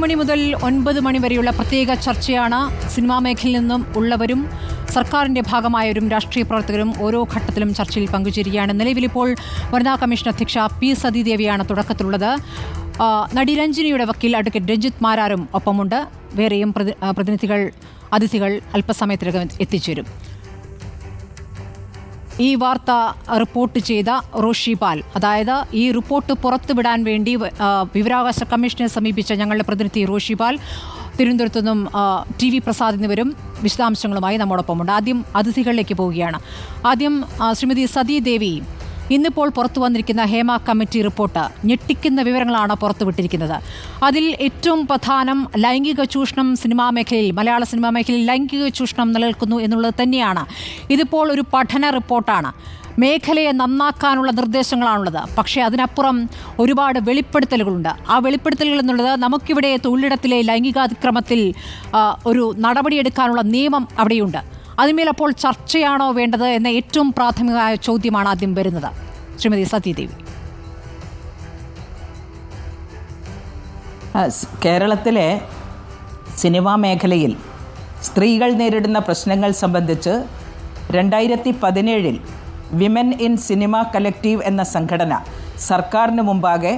മണി മുതൽ 9 മണി വരെയുള്ള പ്രത്യേക ചർച്ചയാണ്. സിനിമാ മേഖലയിൽ നിന്നും ഉള്ളവരും സർക്കാരിൻ്റെ ഭാഗമായവരും രാഷ്ട്രീയ പ്രവർത്തകരും ഓരോ ഘട്ടത്തിലും ചർച്ചയിൽ പങ്കുചേരുകയാണ്. നിലവിലിപ്പോൾ വനിതാ കമ്മീഷൻ അധ്യക്ഷ പി സതീദേവിയാണ് തുടക്കത്തിലുള്ളത്. നടി രഞ്ജിനിയുടെ വക്കീൽ അഡ്വക്കേറ്റ് രഞ്ജിത്ത് മാരാരും ഒപ്പമുണ്ട്. വേറെയും അതിഥികൾ അല്പസമയത്തിനകം എത്തിച്ചേരും. ഈ വാർത്ത റിപ്പോർട്ട് ചെയ്ത റോഷി പാൽ, അതായത് ഈ റിപ്പോർട്ട് പുറത്തുവിടാൻ വേണ്ടി വിവരാവകാശ കമ്മീഷനെ സമീപിച്ച ഞങ്ങളുടെ പ്രതിനിധി റോഷി പാൽ തിരുവനന്തപുരത്തു നിന്നും TV പ്രസാദ് എന്നിവരും വിശദാംശങ്ങളുമായി നമ്മോടൊപ്പമുണ്ട്. ആദ്യം അതിഥികളിലേക്ക് പോവുകയാണ്. ആദ്യം ശ്രീമതി സതീദേവി, ഇന്നിപ്പോൾ പുറത്തു വന്നിരിക്കുന്ന ഹേമ കമ്മിറ്റി റിപ്പോർട്ട് ഞെട്ടിക്കുന്ന വിവരങ്ങളാണ് പുറത്തുവിട്ടിരിക്കുന്നത്. അതിൽ ഏറ്റവും പ്രധാനം ലൈംഗിക ചൂഷണം മലയാള സിനിമാ മേഖലയിൽ ലൈംഗിക ചൂഷണം നിലനിൽക്കുന്നു എന്നുള്ളത് തന്നെയാണ്. ഇതിപ്പോൾ ഒരു പഠന റിപ്പോർട്ടാണ്. മേഖലയെ നന്നാക്കാനുള്ള നിർദ്ദേശങ്ങളാണുള്ളത്. പക്ഷേ അതിനപ്പുറം ഒരുപാട് വെളിപ്പെടുത്തലുകളുണ്ട്. ആ വെളിപ്പെടുത്തലുകൾ എന്നുള്ളത് നമുക്കിവിടെ തൊഴിലിടത്തിലെ ലൈംഗികാതിക്രമത്തിൽ ഒരു നടപടിയെടുക്കാനുള്ള നിയമം അവിടെയുണ്ട്. അതിന്മേൽ അപ്പോൾ ചർച്ചയാണോ വേണ്ടത് എന്ന ഏറ്റവും പ്രാഥമികമായ ചോദ്യമാണ് ആദ്യം വരുന്നത്. ശ്രീമതി സതീദേവി. കേരളത്തിലെ സിനിമാ മേഖലയിൽ സ്ത്രീകൾ നേരിടുന്ന പ്രശ്നങ്ങൾ സംബന്ധിച്ച് 2017 വിമൻ ഇൻ സിനിമ കലക്റ്റീവ് എന്ന സംഘടന സർക്കാരിന് മുമ്പാകെ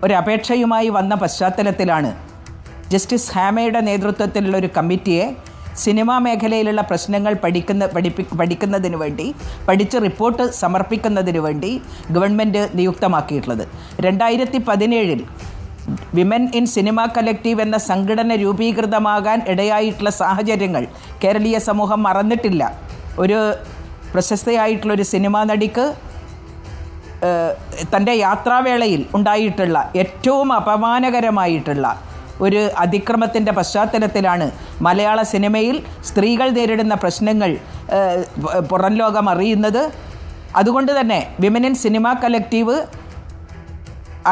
ഒരപേക്ഷയുമായി വന്ന പശ്ചാത്തലത്തിലാണ് ജസ്റ്റിസ് ഹേമയുടെ നേതൃത്വത്തിലുള്ള ഒരു കമ്മിറ്റിയെ സിനിമാ മേഖലയിലുള്ള പ്രശ്നങ്ങൾ പഠിക്കുന്നതിന് വേണ്ടി പഠിച്ച് റിപ്പോർട്ട് സമർപ്പിക്കുന്നതിന് വേണ്ടി ഗവൺമെൻറ് നിയുക്തമാക്കിയിട്ടുള്ളത്. 2017 വിമൻ ഇൻ സിനിമ കലക്റ്റീവ് എന്ന സംഘടന രൂപീകൃതമാകാൻ ഇടയായിട്ടുള്ള സാഹചര്യങ്ങൾ കേരളീയ സമൂഹം മറന്നിട്ടില്ല. ഒരു പ്രശസ്തയായിട്ടുള്ളൊരു സിനിമാ നടിക്ക് തൻ്റെ യാത്രാവേളയിൽ ഉണ്ടായിട്ടുള്ള ഏറ്റവും അപമാനകരമായിട്ടുള്ള ഒരു അതിക്രമത്തിൻ്റെ പശ്ചാത്തലത്തിലാണ് മലയാള സിനിമയിൽ സ്ത്രീകൾ നേരിടുന്ന പ്രശ്നങ്ങൾ പുറം ലോകം അറിയുന്നത്. അതുകൊണ്ട് തന്നെ വിമൻ ഇൻ സിനിമ കലക്റ്റീവ്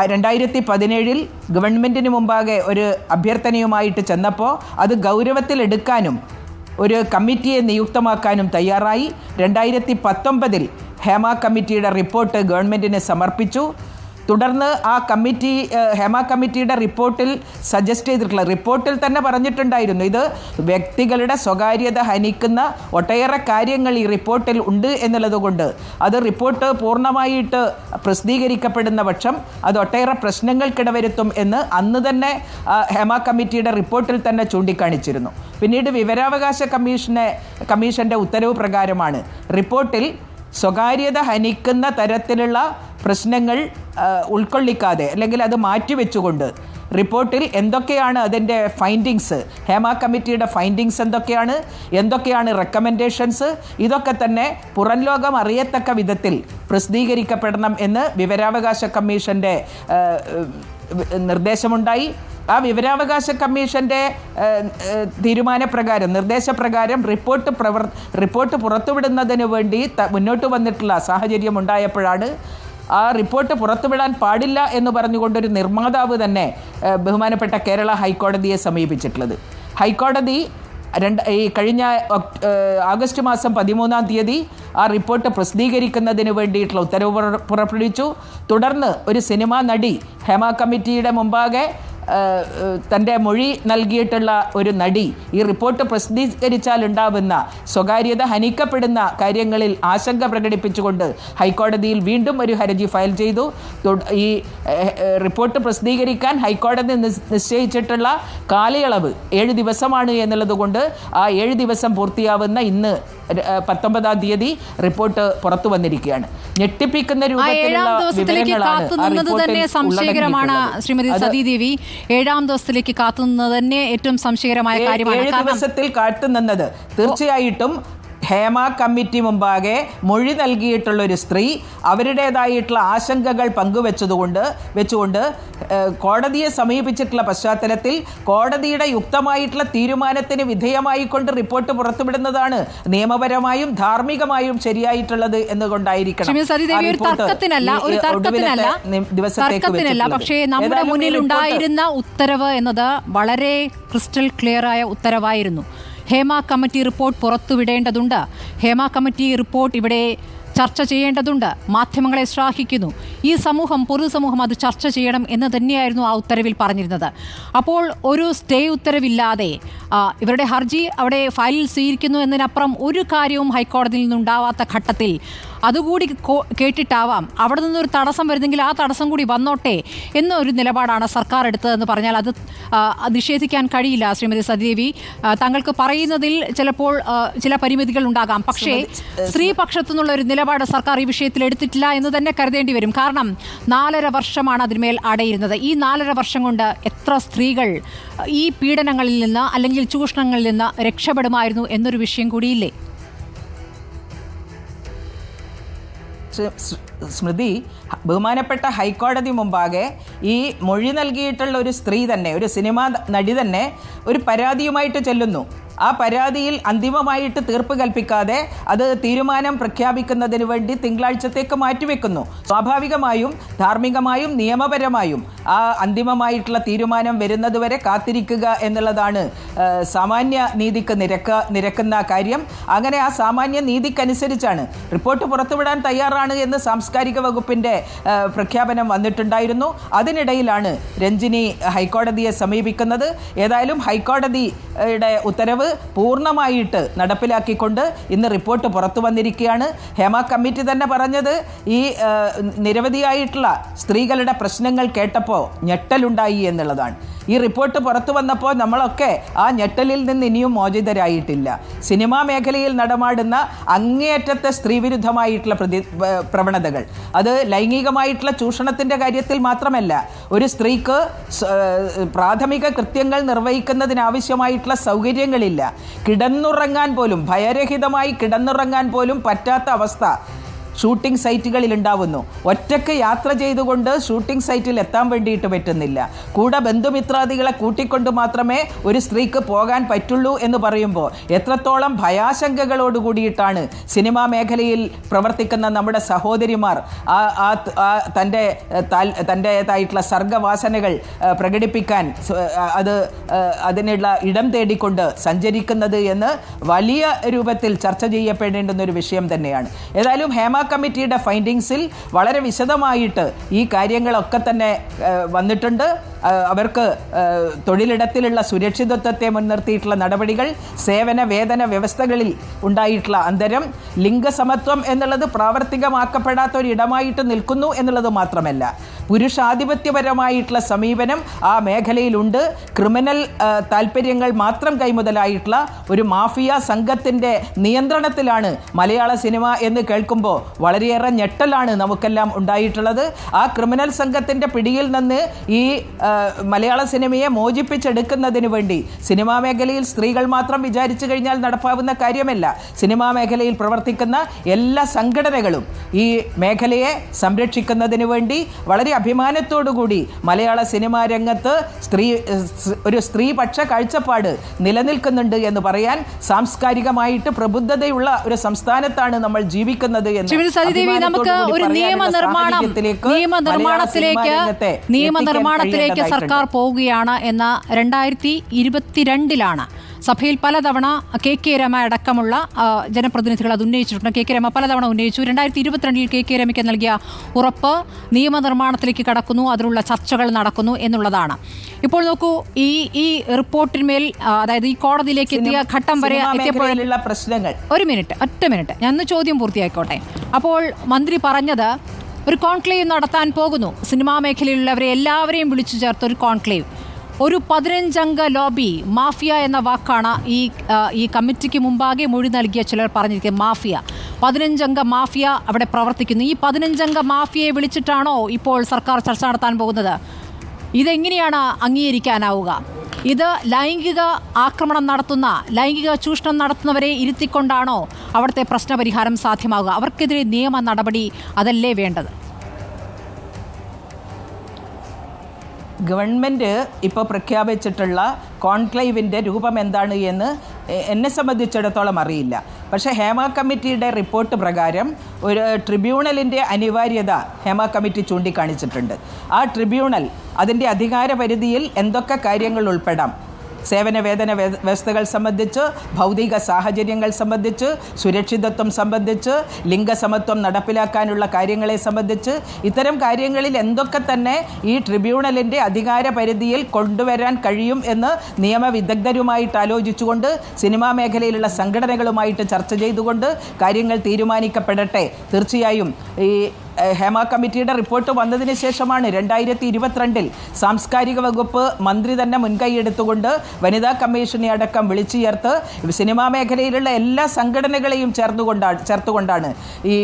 2017 ഗവൺമെൻറ്റിന് മുമ്പാകെ ഒരു അഭ്യർത്ഥനയുമായിട്ട് ചെന്നപ്പോൾ അത് ഗൗരവത്തിലെടുക്കാനും ഒരു കമ്മിറ്റിയെ നിയുക്തമാക്കാനും തയ്യാറായി. 2019 ഹേമ കമ്മിറ്റിയുടെ റിപ്പോർട്ട് ഗവൺമെൻറ്റിന് സമർപ്പിച്ചു. തുടർന്ന് ആ കമ്മിറ്റി ഹേമ കമ്മിറ്റിയുടെ റിപ്പോർട്ടിൽ സജസ്റ്റ് ചെയ്തിട്ടുള്ള റിപ്പോർട്ടിൽ തന്നെ പറഞ്ഞിട്ടുണ്ടായിരുന്നു, ഇത് വ്യക്തികളുടെ സ്വകാര്യത ഹനിക്കുന്ന ഒട്ടേറെ കാര്യങ്ങൾ ഈ റിപ്പോർട്ടിൽ ഉണ്ട് എന്നുള്ളത് കൊണ്ട് അത് റിപ്പോർട്ട് പൂർണ്ണമായിട്ട് പ്രസിദ്ധീകരിക്കപ്പെടുന്ന പക്ഷം അത് ഒട്ടേറെ പ്രശ്നങ്ങൾക്കിടവരുത്തും എന്ന് അന്ന് തന്നെ ഹേമ കമ്മിറ്റിയുടെ റിപ്പോർട്ടിൽ തന്നെ ചൂണ്ടിക്കാണിച്ചിരുന്നു. പിന്നീട് വിവരാവകാശ കമ്മീഷൻ്റെ ഉത്തരവ് പ്രകാരമാണ് റിപ്പോർട്ടിൽ സ്വകാര്യത ഹനിക്കുന്ന തരത്തിലുള്ള പ്രശ്നങ്ങൾ ഉൾക്കൊള്ളിക്കാതെ അല്ലെങ്കിൽ അത് മാറ്റിവെച്ചുകൊണ്ട് റിപ്പോർട്ടിൽ എന്തൊക്കെയാണ് അതിൻ്റെ ഫൈൻഡിങ്സ്, ഹേമ കമ്മിറ്റിയുടെ ഫൈൻഡിങ്സ് എന്തൊക്കെയാണ് റെക്കമെൻഡേഷൻസ്, ഇതൊക്കെ തന്നെ പുറം ലോകം അറിയത്തക്ക വിധത്തിൽ പ്രസിദ്ധീകരിക്കപ്പെടണം എന്ന് വിവരാവകാശ കമ്മീഷൻ്റെ നിർദ്ദേശമുണ്ടായി. ആ വിവരാവകാശ കമ്മീഷൻ്റെ നിർദ്ദേശപ്രകാരം റിപ്പോർട്ട് പുറത്തുവിടുന്നതിന് വേണ്ടി മുന്നോട്ട് വന്നിട്ടുള്ള സാഹചര്യം ഉണ്ടായപ്പോഴാണ് ആ റിപ്പോർട്ട് പുറത്തുവിടാൻ പാടില്ല എന്ന് പറഞ്ഞുകൊണ്ടൊരു നിർമ്മാതാവ് തന്നെ ബഹുമാനപ്പെട്ട കേരള ഹൈക്കോടതിയെ സമീപിച്ചിട്ടുള്ളത്. ഹൈക്കോടതി ഈ കഴിഞ്ഞ ആഗസ്റ്റ് മാസം 13-ാം തീയതി ആ റിപ്പോർട്ട് പ്രസിദ്ധീകരിക്കുന്നതിന് വേണ്ടിയിട്ടുള്ള ഉത്തരവ് പുറപ്പെടുവിച്ചു. തുടർന്ന് ഒരു സിനിമാ നടി ഹേമ കമ്മിറ്റിയുടെ മുമ്പാകെ തൻ്റെ മൊഴി നൽകിയിട്ടുള്ള ഒരു നടി ഈ റിപ്പോർട്ട് പ്രസിദ്ധീകരിച്ചാൽ ഉണ്ടാവുന്ന സ്വകാര്യത ഹനിക്കപ്പെടുന്ന കാര്യങ്ങളിൽ ആശങ്ക പ്രകടിപ്പിച്ചുകൊണ്ട് ഹൈക്കോടതിയിൽ വീണ്ടും ഒരു ഹർജി ഫയൽ ചെയ്തു. ഈ റിപ്പോർട്ട് പ്രസിദ്ധീകരിക്കാൻ ഹൈക്കോടതി നിശ്ചയിച്ചിട്ടുള്ള കാലയളവ് 7 ദിവസമാണ് എന്നുള്ളത് കൊണ്ട് ആ 7 ദിവസം പൂർത്തിയാവുന്ന ഇന്ന് 19-ാം തീയതി റിപ്പോർട്ട് പുറത്തു വന്നിരിക്കുകയാണ്. ഞെട്ടിപ്പിക്കുന്ന രൂപത്തിലുള്ള സംശയകരമാണ്. ശ്രീമതി സതീദേവി, 7-ാം ദിവസത്തിലേക്ക് കാത്തുനിന്നത് തന്നെ ഏറ്റവും സംശയകരമായ കാര്യമാണ്. 7 ദിവസത്തിൽ കാത്തുനിന്നത് തീർച്ചയായിട്ടും ഹേമ കമ്മിറ്റി മുമ്പാകെ മൊഴി നൽകിയിട്ടുള്ളൊരു സ്ത്രീ അവരുടേതായിട്ടുള്ള ആശങ്കകൾ വെച്ചുകൊണ്ട് കോടതിയെ സമീപിച്ചിട്ടുള്ള പശ്ചാത്തലത്തിൽ കോടതിയുടെ യുക്തമായിട്ടുള്ള തീരുമാനത്തിന് വിധേയമായിക്കൊണ്ട് റിപ്പോർട്ട് പുറത്തുവിടുന്നതാണ് നിയമപരമായും ധാർമ്മികമായും ശരിയായിട്ടുള്ളത് എന്നുകൊണ്ടായിരിക്കണം. പക്ഷേ നമ്മുടെ മുന്നിൽ ഉണ്ടായിരുന്ന ഉത്തരവ് എന്നത് വളരെ ക്രിസ്റ്റൽ ക്ലിയർ ആയ ഉത്തരവായിരുന്നു. ഹേമ കമ്മിറ്റി റിപ്പോർട്ട് പുറത്തുവിടേണ്ടതുണ്ട്. ഹേമ കമ്മിറ്റി റിപ്പോർട്ട് ഇവിടെ ചർച്ച ചെയ്യേണ്ടതുണ്ട്. മാധ്യമങ്ങളെ ശ്ലാഘിക്കുന്നു. ഈ പൊതുസമൂഹം അത് ചർച്ച ചെയ്യണം എന്ന് തന്നെയായിരുന്നു ആ ഉത്തരവിൽ പറഞ്ഞിരുന്നത്. അപ്പോൾ ഒരു സ്റ്റേ ഉത്തരവില്ലാതെ ഇവരുടെ ഹർജി അവിടെ ഫയലിൽ സ്വീകരിക്കുന്നു എന്നതിനപ്പുറം ഒരു കാര്യവും ഹൈക്കോടതിയിൽ നിന്നുണ്ടാവാത്ത ഘട്ടത്തിൽ അതുകൂടി കേട്ടിട്ടാവാം അവിടെ നിന്നൊരു തടസ്സം വരുന്നെങ്കിൽ ആ തടസ്സം കൂടി വന്നോട്ടെ എന്നൊരു നിലപാടാണ് സർക്കാർ എടുത്തതെന്ന് പറഞ്ഞാൽ അത് നിഷേധിക്കാൻ കഴിയില്ല. ശ്രീമതി സതിദേവി, താങ്കൾക്ക് പറയുന്നതിൽ ചിലപ്പോൾ ചില പരിമിതികൾ ഉണ്ടാകാം, പക്ഷേ സ്ത്രീപക്ഷത്തു നിന്നുള്ള ഒരു നിലപാട് സർക്കാർ ഈ വിഷയത്തിൽ എടുത്തിട്ടില്ല എന്ന് തന്നെ കരുതേണ്ടി വരും. കാരണം 4.5 വർഷമാണ് അതിന്മേൽ അടയിരുന്നത്. ഈ 4.5 വർഷം കൊണ്ട് എത്ര സ്ത്രീകൾ ഈ പീഡനങ്ങളിൽ നിന്ന് അല്ലെങ്കിൽ ചൂഷണങ്ങളിൽ നിന്ന് രക്ഷപ്പെടുമായിരുന്നു എന്നൊരു വിഷയം കൂടിയില്ലേ? സ്മൃതി, ബഹുമാനപ്പെട്ട ഹൈക്കോടതി മുമ്പാകെ ഈ മൊഴി നൽകിയിട്ടുള്ള ഒരു സ്ത്രീ തന്നെ, ഒരു സിനിമാ നടി തന്നെ ഒരു പരാതിയുമായിട്ട് ചെല്ലുന്നു. ആ പരാതിയിൽ അന്തിമമായിട്ട് തീർപ്പ് കൽപ്പിക്കാതെ അത് തീരുമാനം പ്രഖ്യാപിക്കുന്നതിന് വേണ്ടി തിങ്കളാഴ്ചത്തേക്ക് മാറ്റിവെക്കുന്നു. സ്വാഭാവികമായും ധാർമ്മികമായും നിയമപരമായും ആ അന്തിമമായിട്ടുള്ള തീരുമാനം വരുന്നതുവരെ കാത്തിരിക്കുക എന്നുള്ളതാണ് സാമാന്യ നീതിക്ക് നിരക്കുന്ന കാര്യം. അങ്ങനെ ആ സാമാന്യ നീതിക്കനുസരിച്ചാണ് റിപ്പോർട്ട് പുറത്തുവിടാൻ തയ്യാറാണ് എന്ന് സാംസ്കാരിക വകുപ്പിൻ്റെ പ്രഖ്യാപനം വന്നിട്ടുണ്ടായിരുന്നു. അതിനിടയിലാണ് രഞ്ജിനി ഹൈക്കോടതിയെ സമീപിക്കുന്നത്. ഏതായാലും ഹൈക്കോടതിയുടെ ഉത്തരവ് പൂർണ്ണമായിട്ട് നടപ്പിലാക്കിക്കൊണ്ട് ഇന്ന് റിപ്പോർട്ട് പുറത്തു വന്നിരിക്കുകയാണ്. ഹേമ കമ്മിറ്റി തന്നെ പറഞ്ഞത് ഈ നിരവധിയായിട്ടുള്ള സ്ത്രീകളുടെ പ്രശ്നങ്ങൾ കേട്ടപ്പോൾ ഞെട്ടലുണ്ടായി എന്നുള്ളതാണ്. ഈ റിപ്പോർട്ട് പുറത്തു വന്നപ്പോൾ നമ്മളൊക്കെ ആ ഞെട്ടലിൽ നിന്ന് ഇനിയും മോചിതരായിട്ടില്ല. സിനിമാ മേഖലയിൽ നടമാടുന്ന അങ്ങേയറ്റത്തെ സ്ത്രീവിരുദ്ധമായിട്ടുള്ള പ്രവണതകൾ, അത് ലൈംഗികമായിട്ടുള്ള ചൂഷണത്തിൻ്റെ കാര്യത്തിൽ മാത്രമല്ല, ഒരു സ്ത്രീക്ക് പ്രാഥമിക കൃത്യങ്ങൾ നിർവഹിക്കുന്നതിനാവശ്യമായിട്ടുള്ള സൗകര്യങ്ങളില്ല. കിടന്നുറങ്ങാൻ പോലും, ഭയരഹിതമായി കിടന്നുറങ്ങാൻ പോലും പറ്റാത്ത അവസ്ഥ ഷൂട്ടിംഗ് സൈറ്റുകളിൽ ഉണ്ടാവുന്നു. ഒറ്റയ്ക്ക് യാത്ര ചെയ്തുകൊണ്ട് ഷൂട്ടിംഗ് സൈറ്റിൽ എത്താൻ വേണ്ടിയിട്ട് പറ്റുന്നില്ല. കൂടെ ബന്ധുമിത്രാദികളെ കൂട്ടിക്കൊണ്ട് മാത്രമേ ഒരു സ്ത്രീക്ക് പോകാൻ പറ്റുള്ളൂ എന്ന് പറയുമ്പോൾ എത്രത്തോളം ഭയാശങ്കകളോട് കൂടിയിട്ടാണ് സിനിമാ മേഖലയിൽ പ്രവർത്തിക്കുന്ന നമ്മുടെ സഹോദരിമാർ തൻ്റേതായിട്ടുള്ള സർഗവാസനകൾ പ്രകടിപ്പിക്കാൻ അതിനുള്ള ഇടം തേടിക്കൊണ്ട് സഞ്ചരിക്കുന്നത് എന്ന് വലിയ രൂപത്തിൽ ചർച്ച ചെയ്യപ്പെടേണ്ടുന്ന ഒരു വിഷയം തന്നെയാണ്. ഏതായാലും ഹേമ കമ്മിറ്റിയുടെ ഫൈൻഡിങ്സിൽ വളരെ വിശദമായിട്ട് ഈ കാര്യങ്ങളൊക്കെ തന്നെ വന്നിട്ടുണ്ട്. അവർക്ക് തൊഴിലിടത്തിലുള്ള സുരക്ഷിതത്വത്തെ മുൻനിർത്തിയിട്ടുള്ള നടപടികൾ, സേവന വേതന വ്യവസ്ഥകളിൽ ഉണ്ടായിട്ടുള്ള അന്തരം, ലിംഗസമത്വം എന്നുള്ളത് പ്രാവർത്തികമാക്കപ്പെടാത്ത ഒരു ഇടമായിട്ട് നിൽക്കുന്നു എന്നുള്ളത് മാത്രമല്ല, പുരുഷാധിപത്യപരമായിട്ടുള്ള സമീപനം ആ മേഖലയിലുണ്ട്. ക്രിമിനൽ താല്പര്യങ്ങൾ മാത്രം കൈമുതലായിട്ടുള്ള ഒരു മാഫിയ സംഘത്തിൻ്റെ നിയന്ത്രണത്തിലാണ് മലയാള സിനിമ എന്ന് കേൾക്കുമ്പോൾ വളരെയേറെ ഞെട്ടലാണ് നമുക്കെല്ലാം ഉണ്ടായിട്ടുള്ളത്. ആ ക്രിമിനൽ സംഘത്തിൻ്റെ പിടിയിൽ നിന്ന് ഈ മലയാള സിനിമയെ മോചിപ്പിച്ചെടുക്കുന്നതിന് വേണ്ടി സിനിമാ മേഖലയിൽ സ്ത്രീകൾ മാത്രം വിചാരിച്ചു കഴിഞ്ഞാൽ നടപ്പാവുന്ന കാര്യമല്ല. സിനിമാ മേഖലയിൽ പ്രവർത്തിക്കുന്ന എല്ലാ സംഘടനകളും ഈ മേഖലയെ സംരക്ഷിക്കുന്നതിന് വേണ്ടി വളരെ അഭിമാനത്തോടുകൂടി മലയാള സിനിമാ രംഗത്ത് ഒരു സ്ത്രീപക്ഷ കാഴ്ചപ്പാട് നിലനിൽക്കുന്നുണ്ട് എന്ന് പറയാൻ സാംസ്കാരികമായിട്ട് പ്രബുദ്ധതയുള്ള ഒരു സംസ്ഥാനത്താണ് നമ്മൾ ജീവിക്കുന്നത് എന്ന് നിയമനിർമ്മാണത്തിലേക്ക് സർക്കാർ പോവുകയാണ് എന്ന 2022 സഭയിൽ പലതവണ KK രമ അടക്കമുള്ള ജനപ്രതിനിധികൾ അത് ഉന്നയിച്ചിട്ടുണ്ട്. KK രമ പലതവണ ഉന്നയിച്ചു. 2022 KK രമയ്ക്ക് നൽകിയ ഉറപ്പ് നിയമനിർമ്മാണത്തിലേക്ക് കടക്കുന്നു, അതിനുള്ള ചർച്ചകൾ നടക്കുന്നു എന്നുള്ളതാണ്. ഇപ്പോൾ നോക്കൂ, ഈ റിപ്പോർട്ടിന്മേൽ, അതായത് ഈ കോടതിയിലേക്ക് എത്തിയ ഘട്ടം വരെ എത്തിയപ്പോഴുള്ള പ്രശ്നങ്ങൾ, ഒറ്റ മിനിറ്റ് ഞാൻ ചോദ്യം പൂർത്തിയായിക്കോട്ടെ. അപ്പോൾ മന്ത്രി പറഞ്ഞത് ഒരു കോൺക്ലേവ് നടത്താൻ പോകുന്നു, സിനിമാ മേഖലയിലുള്ളവരെ എല്ലാവരെയും വിളിച്ചു ചേർത്ത് ഒരു കോൺക്ലേവ്. ഒരു 15 അംഗ ലോബി, മാഫിയ എന്ന വാക്കാണ് ഈ കമ്മിറ്റിക്ക് മുമ്പാകെ മൊഴി നൽകിയ ചിലർ പറഞ്ഞിരിക്കുന്നത്. മാഫിയ, 15 അംഗ മാഫിയ അവിടെ പ്രവർത്തിക്കുന്നു. ഈ 15 അംഗ മാഫിയയെ വിളിച്ചിട്ടാണോ ഇപ്പോൾ സർക്കാർ ചർച്ച നടത്താൻ പോകുന്നത്? ഇതെങ്ങനെയാണ് അംഗീകരിക്കാനാവുക? ഇത് ലൈംഗിക ആക്രമണം നടത്തുന്ന, ലൈംഗിക ചൂഷണം നടത്തുന്നവരെ ഇരുത്തിക്കൊണ്ടാണോ അവിടുത്തെ പ്രശ്നപരിഹാരം സാധ്യമാവുക? അവർക്കെതിരെ നിയമ നടപടി അതല്ലേ വേണ്ടത്? ഗവൺമെൻറ് ഇപ്പോൾ പ്രഖ്യാപിച്ചിട്ടുള്ള കോൺക്ലേവിൻ്റെ രൂപം എന്താണ് എന്ന് എന്നെ സംബന്ധിച്ചിടത്തോളം അറിയില്ല. പക്ഷേ ഹേമ കമ്മിറ്റിയുടെ റിപ്പോർട്ട് പ്രകാരം ഒരു ട്രിബ്യൂണലിൻ്റെ അനിവാര്യത ഹേമ കമ്മിറ്റി ചൂണ്ടിക്കാണിച്ചിട്ടുണ്ട്. ആ ട്രിബ്യൂണൽ അതിൻ്റെ അധികാര പരിധിയിൽ എന്തൊക്കെ കാര്യങ്ങൾ ഉൾപ്പെടാം? സേവന വേതന വ്യവസ്ഥകൾ സംബന്ധിച്ച്, ഭൗതിക സാഹചര്യങ്ങൾ സംബന്ധിച്ച്, സുരക്ഷിതത്വം സംബന്ധിച്ച്, ലിംഗസമത്വം നടപ്പിലാക്കാനുള്ള കാര്യങ്ങളെ സംബന്ധിച്ച്, ഇത്തരം കാര്യങ്ങളിൽ എന്തൊക്കെ തന്നെ ഈ ട്രിബ്യൂണലിൻ്റെ അധികാര പരിധിയിൽ കൊണ്ടുവരാൻ കഴിയും എന്ന് നിയമവിദഗ്ധരുമായിട്ട് ആലോചിച്ചുകൊണ്ട്, സിനിമാ മേഖലയിലുള്ള സംഘടനകളുമായിട്ട് ചർച്ച ചെയ്തുകൊണ്ട് കാര്യങ്ങൾ തീരുമാനിക്കപ്പെടട്ടെ. തീർച്ചയായും ഈ ഹേമ കമ്മിറ്റിയുടെ റിപ്പോർട്ട് വന്നതിന് ശേഷമാണ് 2022 സാംസ്കാരിക വകുപ്പ് മന്ത്രി തന്നെ മുൻകൈയെടുത്തുകൊണ്ട് വനിതാ കമ്മീഷനെ അടക്കം വിളിച്ചു ചേർത്ത് സിനിമാ മേഖലയിലുള്ള എല്ലാ സംഘടനകളെയും ചേർത്തുകൊണ്ടാണ് ഈ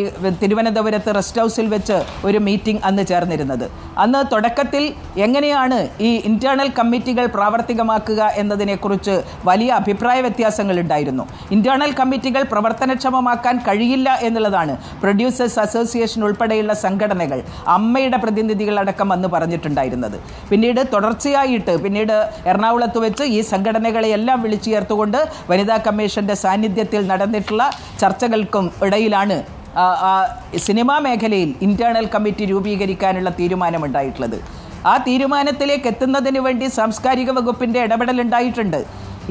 തിരുവനന്തപുരത്ത് റെസ്റ്റ് ഹൗസിൽ വെച്ച് ഒരു മീറ്റിംഗ് അന്ന് ചേർന്നിരുന്നത്. അന്ന് തുടക്കത്തിൽ എങ്ങനെയാണ് ഈ ഇൻറ്റേർണൽ കമ്മിറ്റികൾ പ്രാവർത്തികമാക്കുക എന്നതിനെക്കുറിച്ച് വലിയ അഭിപ്രായ വ്യത്യാസങ്ങൾ ഉണ്ടായിരുന്നു. ഇൻറ്റേർണൽ കമ്മിറ്റികൾ പ്രവർത്തനക്ഷമമാക്കാൻ കഴിയില്ല എന്നുള്ളതാണ് പ്രൊഡ്യൂസേഴ്സ് അസോസിയേഷൻ ഉൾപ്പെടെ സംഘടനകൾ, അമ്മയുടെ പ്രതിനിധികളടക്കം അന്ന് പറഞ്ഞിട്ടുണ്ടായിരുന്നത്. പിന്നീട് എറണാകുളത്ത് വെച്ച് ഈ സംഘടനകളെയെല്ലാം വിളിച്ചു ചേർത്തുകൊണ്ട് വനിതാ കമ്മീഷന്റെ സാന്നിധ്യത്തിൽ നടന്നിട്ടുള്ള ചർച്ചകൾക്കും ഇടയിലാണ് സിനിമാ മേഖലയിൽ ഇന്റേണൽ കമ്മിറ്റി രൂപീകരിക്കാനുള്ള തീരുമാനമുണ്ടായിട്ടുള്ളത്. ആ തീരുമാനത്തിലേക്ക് എത്തുന്നതിന് വേണ്ടി സാംസ്കാരിക വകുപ്പിൻ്റെ ഇടപെടലുണ്ടായിട്ടുണ്ട്.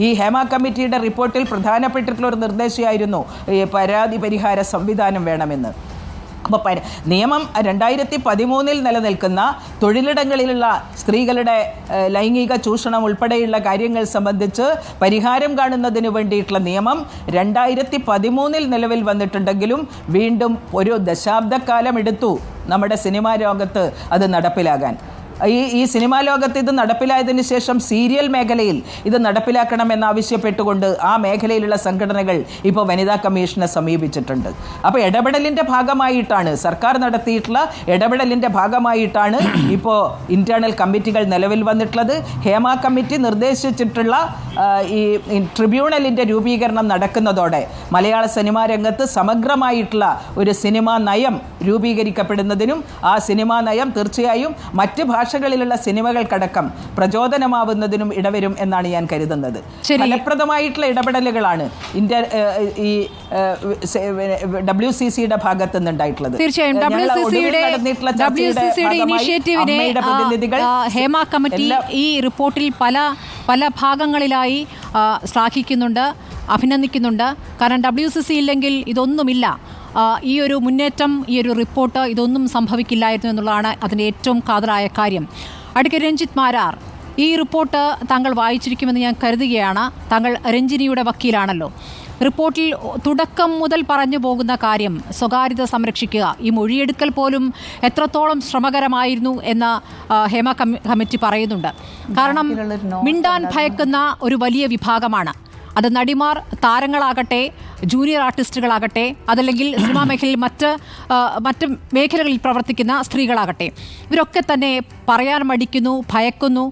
ഈ ഹേമ കമ്മിറ്റിയുടെ റിപ്പോർട്ടിൽ പ്രധാനപ്പെട്ടിട്ടുള്ള ഒരു നിർദ്ദേശമായിരുന്നു ഈ പരാതി പരിഹാര സംവിധാനം വേണമെന്ന്. അപ്പോൾ നിയമം 2013 നിലനിൽക്കുന്ന തൊഴിലിടങ്ങളിലുള്ള സ്ത്രീകളുടെ ലൈംഗിക ചൂഷണം ഉൾപ്പെടെയുള്ള കാര്യങ്ങൾ സംബന്ധിച്ച് പരിഹാരം കാണുന്നതിന് വേണ്ടിയിട്ടുള്ള നിയമം 2013 നിലവിൽ വന്നിട്ടുണ്ടെങ്കിലും വീണ്ടും ഒരു ദശാബ്ദക്കാലം എടുത്തു നമ്മുടെ സിനിമാ ലോകത്ത് അത് നടപ്പിലാകാൻ. ഈ സിനിമാ ലോകത്ത് ഇത് നടപ്പിലായതിന് ശേഷം സീരിയൽ മേഖലയിൽ ഇത് നടപ്പിലാക്കണമെന്നാവശ്യപ്പെട്ടുകൊണ്ട് ആ മേഖലയിലുള്ള സംഘടനകൾ ഇപ്പോൾ വനിതാ കമ്മീഷനെ സമീപിച്ചിട്ടുണ്ട്. അപ്പോൾ ഇടപെടലിൻ്റെ ഭാഗമായിട്ടാണ്, സർക്കാർ നടത്തിയിട്ടുള്ള ഇടപെടലിൻ്റെ ഭാഗമായിട്ടാണ് ഇപ്പോൾ ഇൻറ്റേർണൽ കമ്മിറ്റികൾ നിലവിൽ വന്നിട്ടുള്ളത്. ഹേമ കമ്മിറ്റി നിർദ്ദേശിച്ചിട്ടുള്ള ഈ ട്രിബ്യൂണലിൻ്റെ രൂപീകരണം നടക്കുന്നതോടെ മലയാള സിനിമാ രംഗത്ത് സമഗ്രമായിട്ടുള്ള ഒരു സിനിമാ നയം രൂപീകരിക്കപ്പെടുന്നതിനും ആ സിനിമാ നയം തീർച്ചയായും മറ്റ് ഭാഷകളിലുള്ള സിനിമകൾക്കടക്കം പ്രചോദനമാവുന്നതിനും ഇടവരും എന്നാണ് ഞാൻ കരുതുന്നത്. ഫലപ്രദമായിട്ടുള്ള ഇടപെടലുകളാണ് ഈ WCCയുടെ ഭാഗത്തു നിന്നുണ്ടായിട്ടുള്ളത്. തീർച്ചയായും ഹേമ കമ്മിറ്റി ഈ റിപ്പോർട്ടിൽ പല ഭാഗങ്ങളിലായി ശ്ലാഘിക്കുന്നുണ്ട്, അഭിനന്ദിക്കുന്നുണ്ട്. കാരണം WCC ഇല്ലെങ്കിൽ ഇതൊന്നുമില്ല, ഈ ഒരു മുന്നേറ്റം, ഈ ഒരു റിപ്പോർട്ട്, ഇതൊന്നും സംഭവിക്കില്ലായിരുന്നു എന്നുള്ളതാണ് അതിൻ്റെ ഏറ്റവും കാതലായ കാര്യം. അഡ്വക്കേറ്റ് രഞ്ജിത്ത് മാരാർ, ഈ റിപ്പോർട്ട് താങ്കൾ വായിച്ചിരിക്കുമെന്ന് ഞാൻ കരുതുകയാണ്. താങ്കൾ രഞ്ജിനിയുടെ വക്കീലാണല്ലോ. റിപ്പോർട്ടിൽ തുടക്കം മുതൽ പറഞ്ഞു പോകുന്ന കാര്യം സ്വകാര്യത സംരക്ഷിക്കുക. ഈ മൊഴിയെടുക്കൽ പോലും എത്രത്തോളം ശ്രമകരമായിരുന്നു എന്ന് ഹേമ കമ്മിറ്റി പറയുന്നുണ്ട്. കാരണം മിണ്ടാൻ ഭയക്കുന്ന ഒരു വലിയ വിഭാഗമാണ് അത്. നടിമാർ, താരങ്ങളാകട്ടെ, ജൂനിയർ ആർട്ടിസ്റ്റുകളാകട്ടെ, അതല്ലെങ്കിൽ സിനിമാ മേഖലയിൽ മറ്റ് മേഖലകളിൽ പ്രവർത്തിക്കുന്ന സ്ത്രീകളാകട്ടെ, ഇവരൊക്കെ തന്നെ പറയാൻ മടിക്കുന്നു, ഭയക്കുന്നു.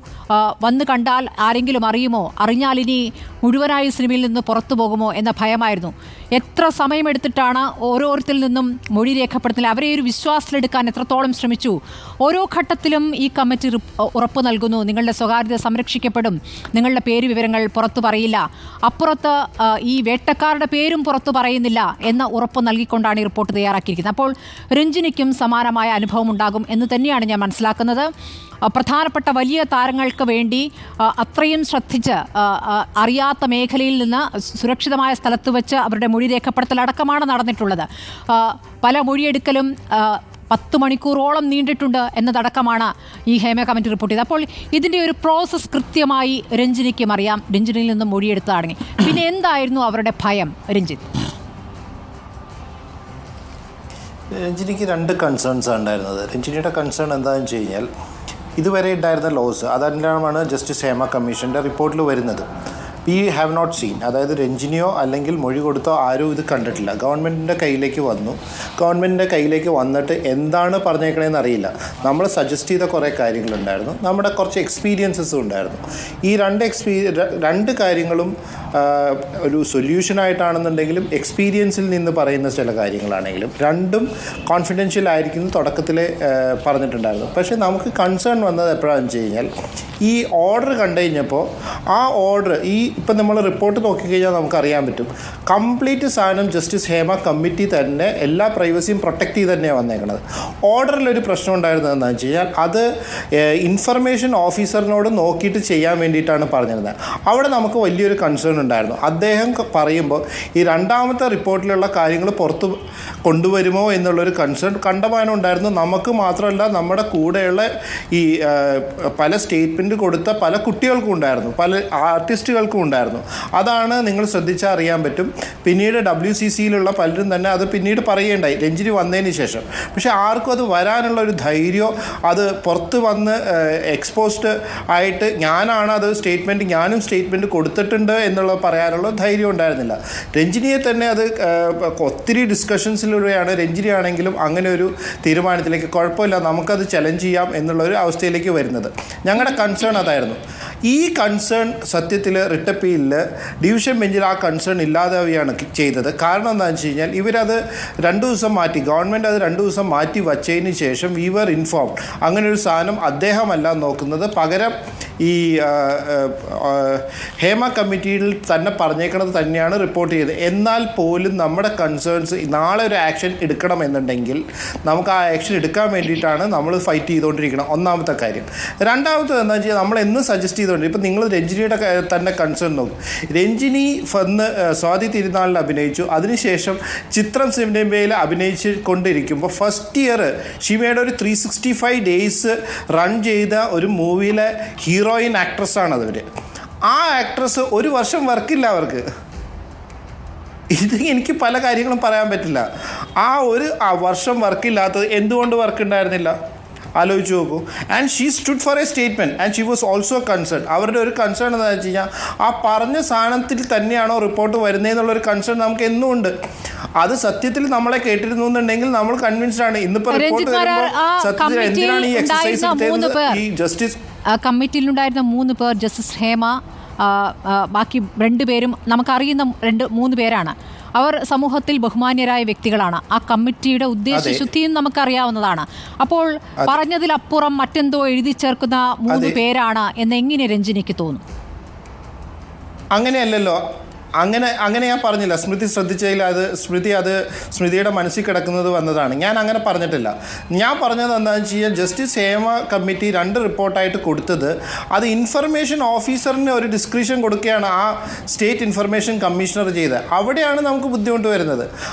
വന്നു കണ്ടാൽ ആരെങ്കിലും അറിയുമോ, അറിഞ്ഞാൽ ഇനി മുഴുവനായി സിനിമയിൽ നിന്ന് പുറത്തു പോകുമോ എന്ന ഭയമായിരുന്നു. എത്ര സമയമെടുത്തിട്ടാണ് ഓരോരുത്തരിൽ നിന്നും മൊഴി രേഖപ്പെടുത്തുന്നത്, അവരെ ഒരു വിശ്വാസത്തിലെടുക്കാൻ എത്രത്തോളം ശ്രമിച്ചു. ഓരോ ഘട്ടത്തിലും ഈ കമ്മിറ്റി ഉറപ്പ് നൽകുന്നു, നിങ്ങളുടെ സ്വകാര്യത സംരക്ഷിക്കപ്പെടും, നിങ്ങളുടെ പേര് വിവരങ്ങൾ പുറത്തു പറയില്ല, അപ്പുറത്ത് ഈ വേട്ടക്കാരുടെ പേരും പുറത്തു പറയുന്നില്ല എന്ന ഉറപ്പ് നൽകിക്കൊണ്ടാണ് ഈ റിപ്പോർട്ട് തയ്യാറാക്കിയിരിക്കുന്നത്. അപ്പോൾ രഞ്ജിനിക്കും സമാനമായ അനുഭവം ഉണ്ടാകും എന്ന് തന്നെയാണ് ഞാൻ മനസ്സിലാക്കുന്നത്. പ്രധാനപ്പെട്ട വലിയ താരങ്ങൾക്ക് വേണ്ടി അത്രയും ശ്രദ്ധിച്ച് അറിയാത്ത മേഖലയിൽ നിന്ന് സുരക്ഷിതമായ സ്ഥലത്ത് വെച്ച് അവരുടെ മൊഴി രേഖപ്പെടുത്തലടക്കമാണ് നടന്നിട്ടുള്ളത്. പല മൊഴിയെടുക്കലും 10 മണിക്കൂറോളം നീണ്ടിട്ടുണ്ട് എന്നതടക്കമാണ് ഈ ഹേമ കമ്മിറ്റി റിപ്പോർട്ട് ചെയ്തത്. അപ്പോൾ ഇതിൻ്റെ ഒരു പ്രോസസ്സ് കൃത്യമായി രഞ്ജിനിക്കും അറിയാം, രഞ്ജിനിയിൽ നിന്നും മൊഴിയെടുത്തതാണെങ്കിൽ. പിന്നെ എന്തായിരുന്നു അവരുടെ ഭയം, രഞ്ജിത്ത്? രഞ്ജിനിക്ക് 2 കൺസേൺസാണ് ഉണ്ടായിരുന്നത്. രഞ്ജിനിയുടെ കൺസേൺ എന്താണെന്ന് വെച്ച് കഴിഞ്ഞാൽ, ഇതുവരെ ഉണ്ടായിരുന്ന ലോസ് അതെല്ലാമാണ് ജസ്റ്റിസ് ഹേമ കമ്മീഷൻ്റെ റിപ്പോർട്ടിൽ വരുന്നത്. വി ഹാവ് നോട്ട് സീൻ, അതായത് രഞ്ജിനിയോ അല്ലെങ്കിൽ മൊഴി കൊടുത്തോ ആരും ഇത് കണ്ടിട്ടില്ല. ഗവൺമെൻറ്റിൻ്റെ കയ്യിലേക്ക് വന്നു, ഗവൺമെൻറ്റിൻ്റെ കയ്യിലേക്ക് വന്നിട്ട് എന്താണ് പറഞ്ഞേക്കണേന്ന് അറിയില്ല. നമ്മൾ സജസ്റ്റ് ചെയ്ത കുറേ കാര്യങ്ങളുണ്ടായിരുന്നു, നമ്മുടെ കുറച്ച് എക്സ്പീരിയൻസസും ഉണ്ടായിരുന്നു. ഈ രണ്ട് കാര്യങ്ങളും ഒരു സൊല്യൂഷനായിട്ടാണെന്നുണ്ടെങ്കിലും എക്സ്പീരിയൻസിൽ നിന്ന് പറയുന്ന ചില കാര്യങ്ങളാണെങ്കിലും രണ്ടും കോൺഫിഡൻഷ്യൽ ആയിരിക്കും തുടക്കത്തിൽ പറഞ്ഞിട്ടുണ്ടായിരുന്നു. പക്ഷേ നമുക്ക് കൺസേൺ വന്നത് എപ്പോഴാണെന്ന് വെച്ച് കഴിഞ്ഞാൽ ഈ ഓർഡർ കണ്ടു കഴിഞ്ഞപ്പോൾ ആ ഓർഡർ ഇപ്പം നമ്മൾ റിപ്പോർട്ട് നോക്കിക്കഴിഞ്ഞാൽ നമുക്കറിയാൻ പറ്റും കംപ്ലീറ്റ് സാധനം ജസ്റ്റിസ് ഹേമ കമ്മിറ്റി തന്നെ എല്ലാ പ്രൈവസിയും പ്രൊട്ടക്റ്റ് ചെയ്ത് തന്നെയാണ് വന്നേക്കുന്നത്. ഓർഡറിലൊരു പ്രശ്നം ഉണ്ടായിരുന്നത് എന്താണെന്ന് വെച്ച് കഴിഞ്ഞാൽ അത് ഇൻഫർമേഷൻ ഓഫീസറിനോട് നോക്കിയിട്ട് ചെയ്യാൻ വേണ്ടിയിട്ടാണ് പറഞ്ഞിരുന്നത്. അവിടെ നമുക്ക് വലിയൊരു കൺസേൺ ഉണ്ടായിരുന്നു. അദ്ദേഹം പറയുമ്പോൾ ഈ രണ്ടാമത്തെ റിപ്പോർട്ടിലുള്ള കാര്യങ്ങൾ പുറത്ത് കൊണ്ടുവരുമോ എന്നുള്ളൊരു കൺസേൺ കണ്ടമാനം ഉണ്ടായിരുന്നു. നമുക്ക് മാത്രമല്ല നമ്മുടെ കൂടെയുള്ള ഈ പല സ്റ്റേറ്റ്മെൻറ്റ് കൊടുത്ത പല കുട്ടികൾക്കും ഉണ്ടായിരുന്നു, പല ആർട്ടിസ്റ്റുകൾക്കും ഉണ്ടായിരുന്നു. അതാണ് നിങ്ങൾ ശ്രദ്ധിച്ചാൽ അറിയാൻ പറ്റും. പിന്നീട് WCCയിലുള്ള പലരും തന്നെ അത് പിന്നീട് പറയുകയുണ്ടായി രഞ്ജിനി വന്നതിന് ശേഷം. പക്ഷേ ആർക്കും അത് വരാനുള്ള ഒരു ധൈര്യമോ അത് പുറത്ത് വന്ന് എക്സ്പോസ്ഡ് ആയിട്ട് ഞാനും സ്റ്റേറ്റ്മെൻറ്റ് കൊടുത്തിട്ടുണ്ട് എന്നുള്ളത് പറയാനുള്ള ധൈര്യം ഉണ്ടായിരുന്നില്ല. രഞ്ജിനിയെ തന്നെ അത് ഒത്തിരി ഡിസ്കഷൻസിലൂടെയാണ് രഞ്ജിനി ആണെങ്കിലും അങ്ങനെ ഒരു തീരുമാനത്തിലേക്ക് കുഴപ്പമില്ല നമുക്കത് ചലഞ്ച് ചെയ്യാം എന്നുള്ളൊരു അവസ്ഥയിലേക്ക് വരുന്നത്. ഞങ്ങളുടെ കൺസേൺ അതായിരുന്നു. ഈ കൺസേൺ സത്യത്തിൽ റിട്ടപ്പീലിൽ ഡിവിഷൻ ബെഞ്ചിൽ ആ കൺസേൺ ഇല്ലാതാവുകയാണ് ചെയ്തത്. കാരണം എന്താണെന്ന് വെച്ച് കഴിഞ്ഞാൽ ഇവരത് 2 ദിവസം മാറ്റി, ഗവൺമെൻറ് അത് 2 ദിവസം മാറ്റി വച്ചതിന് ശേഷം വി വർ ഇൻഫോംഡ് അങ്ങനെ ഒരു സാധനം അദ്ദേഹമല്ല നോക്കുന്നത്, പകരം ഈ ഹേമ കമ്മിറ്റിയിൽ തന്നെ പറഞ്ഞേക്കണത് തന്നെയാണ് റിപ്പോർട്ട് ചെയ്തത്. എന്നാൽ പോലും നമ്മുടെ കൺസേൺസ് നാളെ ഒരു ആക്ഷൻ എടുക്കണമെന്നുണ്ടെങ്കിൽ നമുക്ക് ആ ആക്ഷൻ എടുക്കാൻ വേണ്ടിയിട്ടാണ് നമ്മൾ ഫൈറ്റ് ചെയ്തുകൊണ്ടിരിക്കണം. ഒന്നാമത്തെ കാര്യം. രണ്ടാമത്തത് എന്താണെന്ന് വെച്ചാൽ നമ്മൾ എന്നും സജസ്റ്റ് ചെയ്തുകൊണ്ട് ഇപ്പം നിങ്ങൾ രഞ്ജിനിയുടെ തന്നെ കൺസേൺ നോക്കും. രഞ്ജിനി വന്ന് സ്വാതി തിരുനാളിൽ അഭിനയിച്ചു, അതിനുശേഷം ചിത്രം സിനിമയിൽ അഭിനയിച്ച് കൊണ്ടിരിക്കുമ്പോൾ ഫസ്റ്റ് ഇയർ ഷിമയുടെ ഒരു 365 ഡേയ്സ് റൺ ചെയ്ത ഒരു മൂവിയിലെ ഹീറോയിൻ ആക്ട്രസ്സാണ് അവർ. ആ ആക്ട്രസ് 1 വർഷം വർക്കില്ല അവർക്ക്. ഇത് എനിക്ക് പല കാര്യങ്ങളും പറയാൻ പറ്റില്ല. ആ വർഷം വർക്കില്ലാത്തത് എന്തുകൊണ്ട് വർക്ക് ഉണ്ടായിരുന്നില്ല ആലോചിച്ച് നോക്കൂ. And she stood four A statement and she was also concern. അവരുടെ ഒരു കൺസേൺ എന്താണെന്ന് വെച്ച് കഴിഞ്ഞാൽ ആ പറഞ്ഞ സാധനത്തിൽ തന്നെയാണോ റിപ്പോർട്ട് വരുന്നതെന്നുള്ളൊരു കൺസേൺ നമുക്ക് എന്നും ഉണ്ട്. അത് സത്യത്തിൽ നമ്മളെ കേട്ടിരുന്നു എന്നുണ്ടെങ്കിൽ നമ്മൾ കൺവിൻസ്ഡ് ആണ്. ഇന്നിപ്പോൾ റിപ്പോർട്ട് വരുമ്പോൾ സത്യത്തിൽ എന്തിനാണ് ഈ എക്സസൈസ് ഈ ജസ്റ്റിസ് കമ്മിറ്റിയിലുണ്ടായിരുന്ന 3 പേർ, ജസ്റ്റിസ് ഹേമ, ബാക്കി 2 പേരും നമുക്കറിയുന്ന 2-3 പേരാണ്. അവർ സമൂഹത്തിൽ ബഹുമാന്യരായ വ്യക്തികളാണ്. ആ കമ്മിറ്റിയുടെ ഉദ്ദേശശുദ്ധിയും നമുക്കറിയാവുന്നതാണ്. അപ്പോൾ പറഞ്ഞതിലപ്പുറം മറ്റെന്തോ എഴുതി ചേർക്കുന്ന 3 പേരാണ് എന്ന് എങ്ങനെ രഞ്ജിനിക്ക് തോന്നും? അങ്ങനെയല്ലല്ലോ. അങ്ങനെ ഞാൻ പറഞ്ഞില്ല. സ്മൃതി ശ്രദ്ധിച്ചതിൽ സ്മൃതിയുടെ മനസ്സിൽ കിടക്കുന്നത് വന്നതാണ്. ഞാൻ അങ്ങനെ പറഞ്ഞിട്ടില്ല. ഞാൻ പറഞ്ഞത് എന്താണെന്ന് വെച്ച് കഴിഞ്ഞാൽ ജസ്റ്റിസ് ഹേമ കമ്മിറ്റി 2 റിപ്പോർട്ടായിട്ട് കൊടുത്തത് അത് ഇൻഫർമേഷൻ ഓഫീസറിന് ഒരു ഡിസ്ക്രിപ്ഷൻ കൊടുക്കുകയാണ് ആ സ്റ്റേറ്റ് ഇൻഫർമേഷൻ കമ്മീഷണർ ചെയ്തത്. അവിടെയാണ് നമുക്ക് ബുദ്ധിമുട്ട് വരുന്നത്.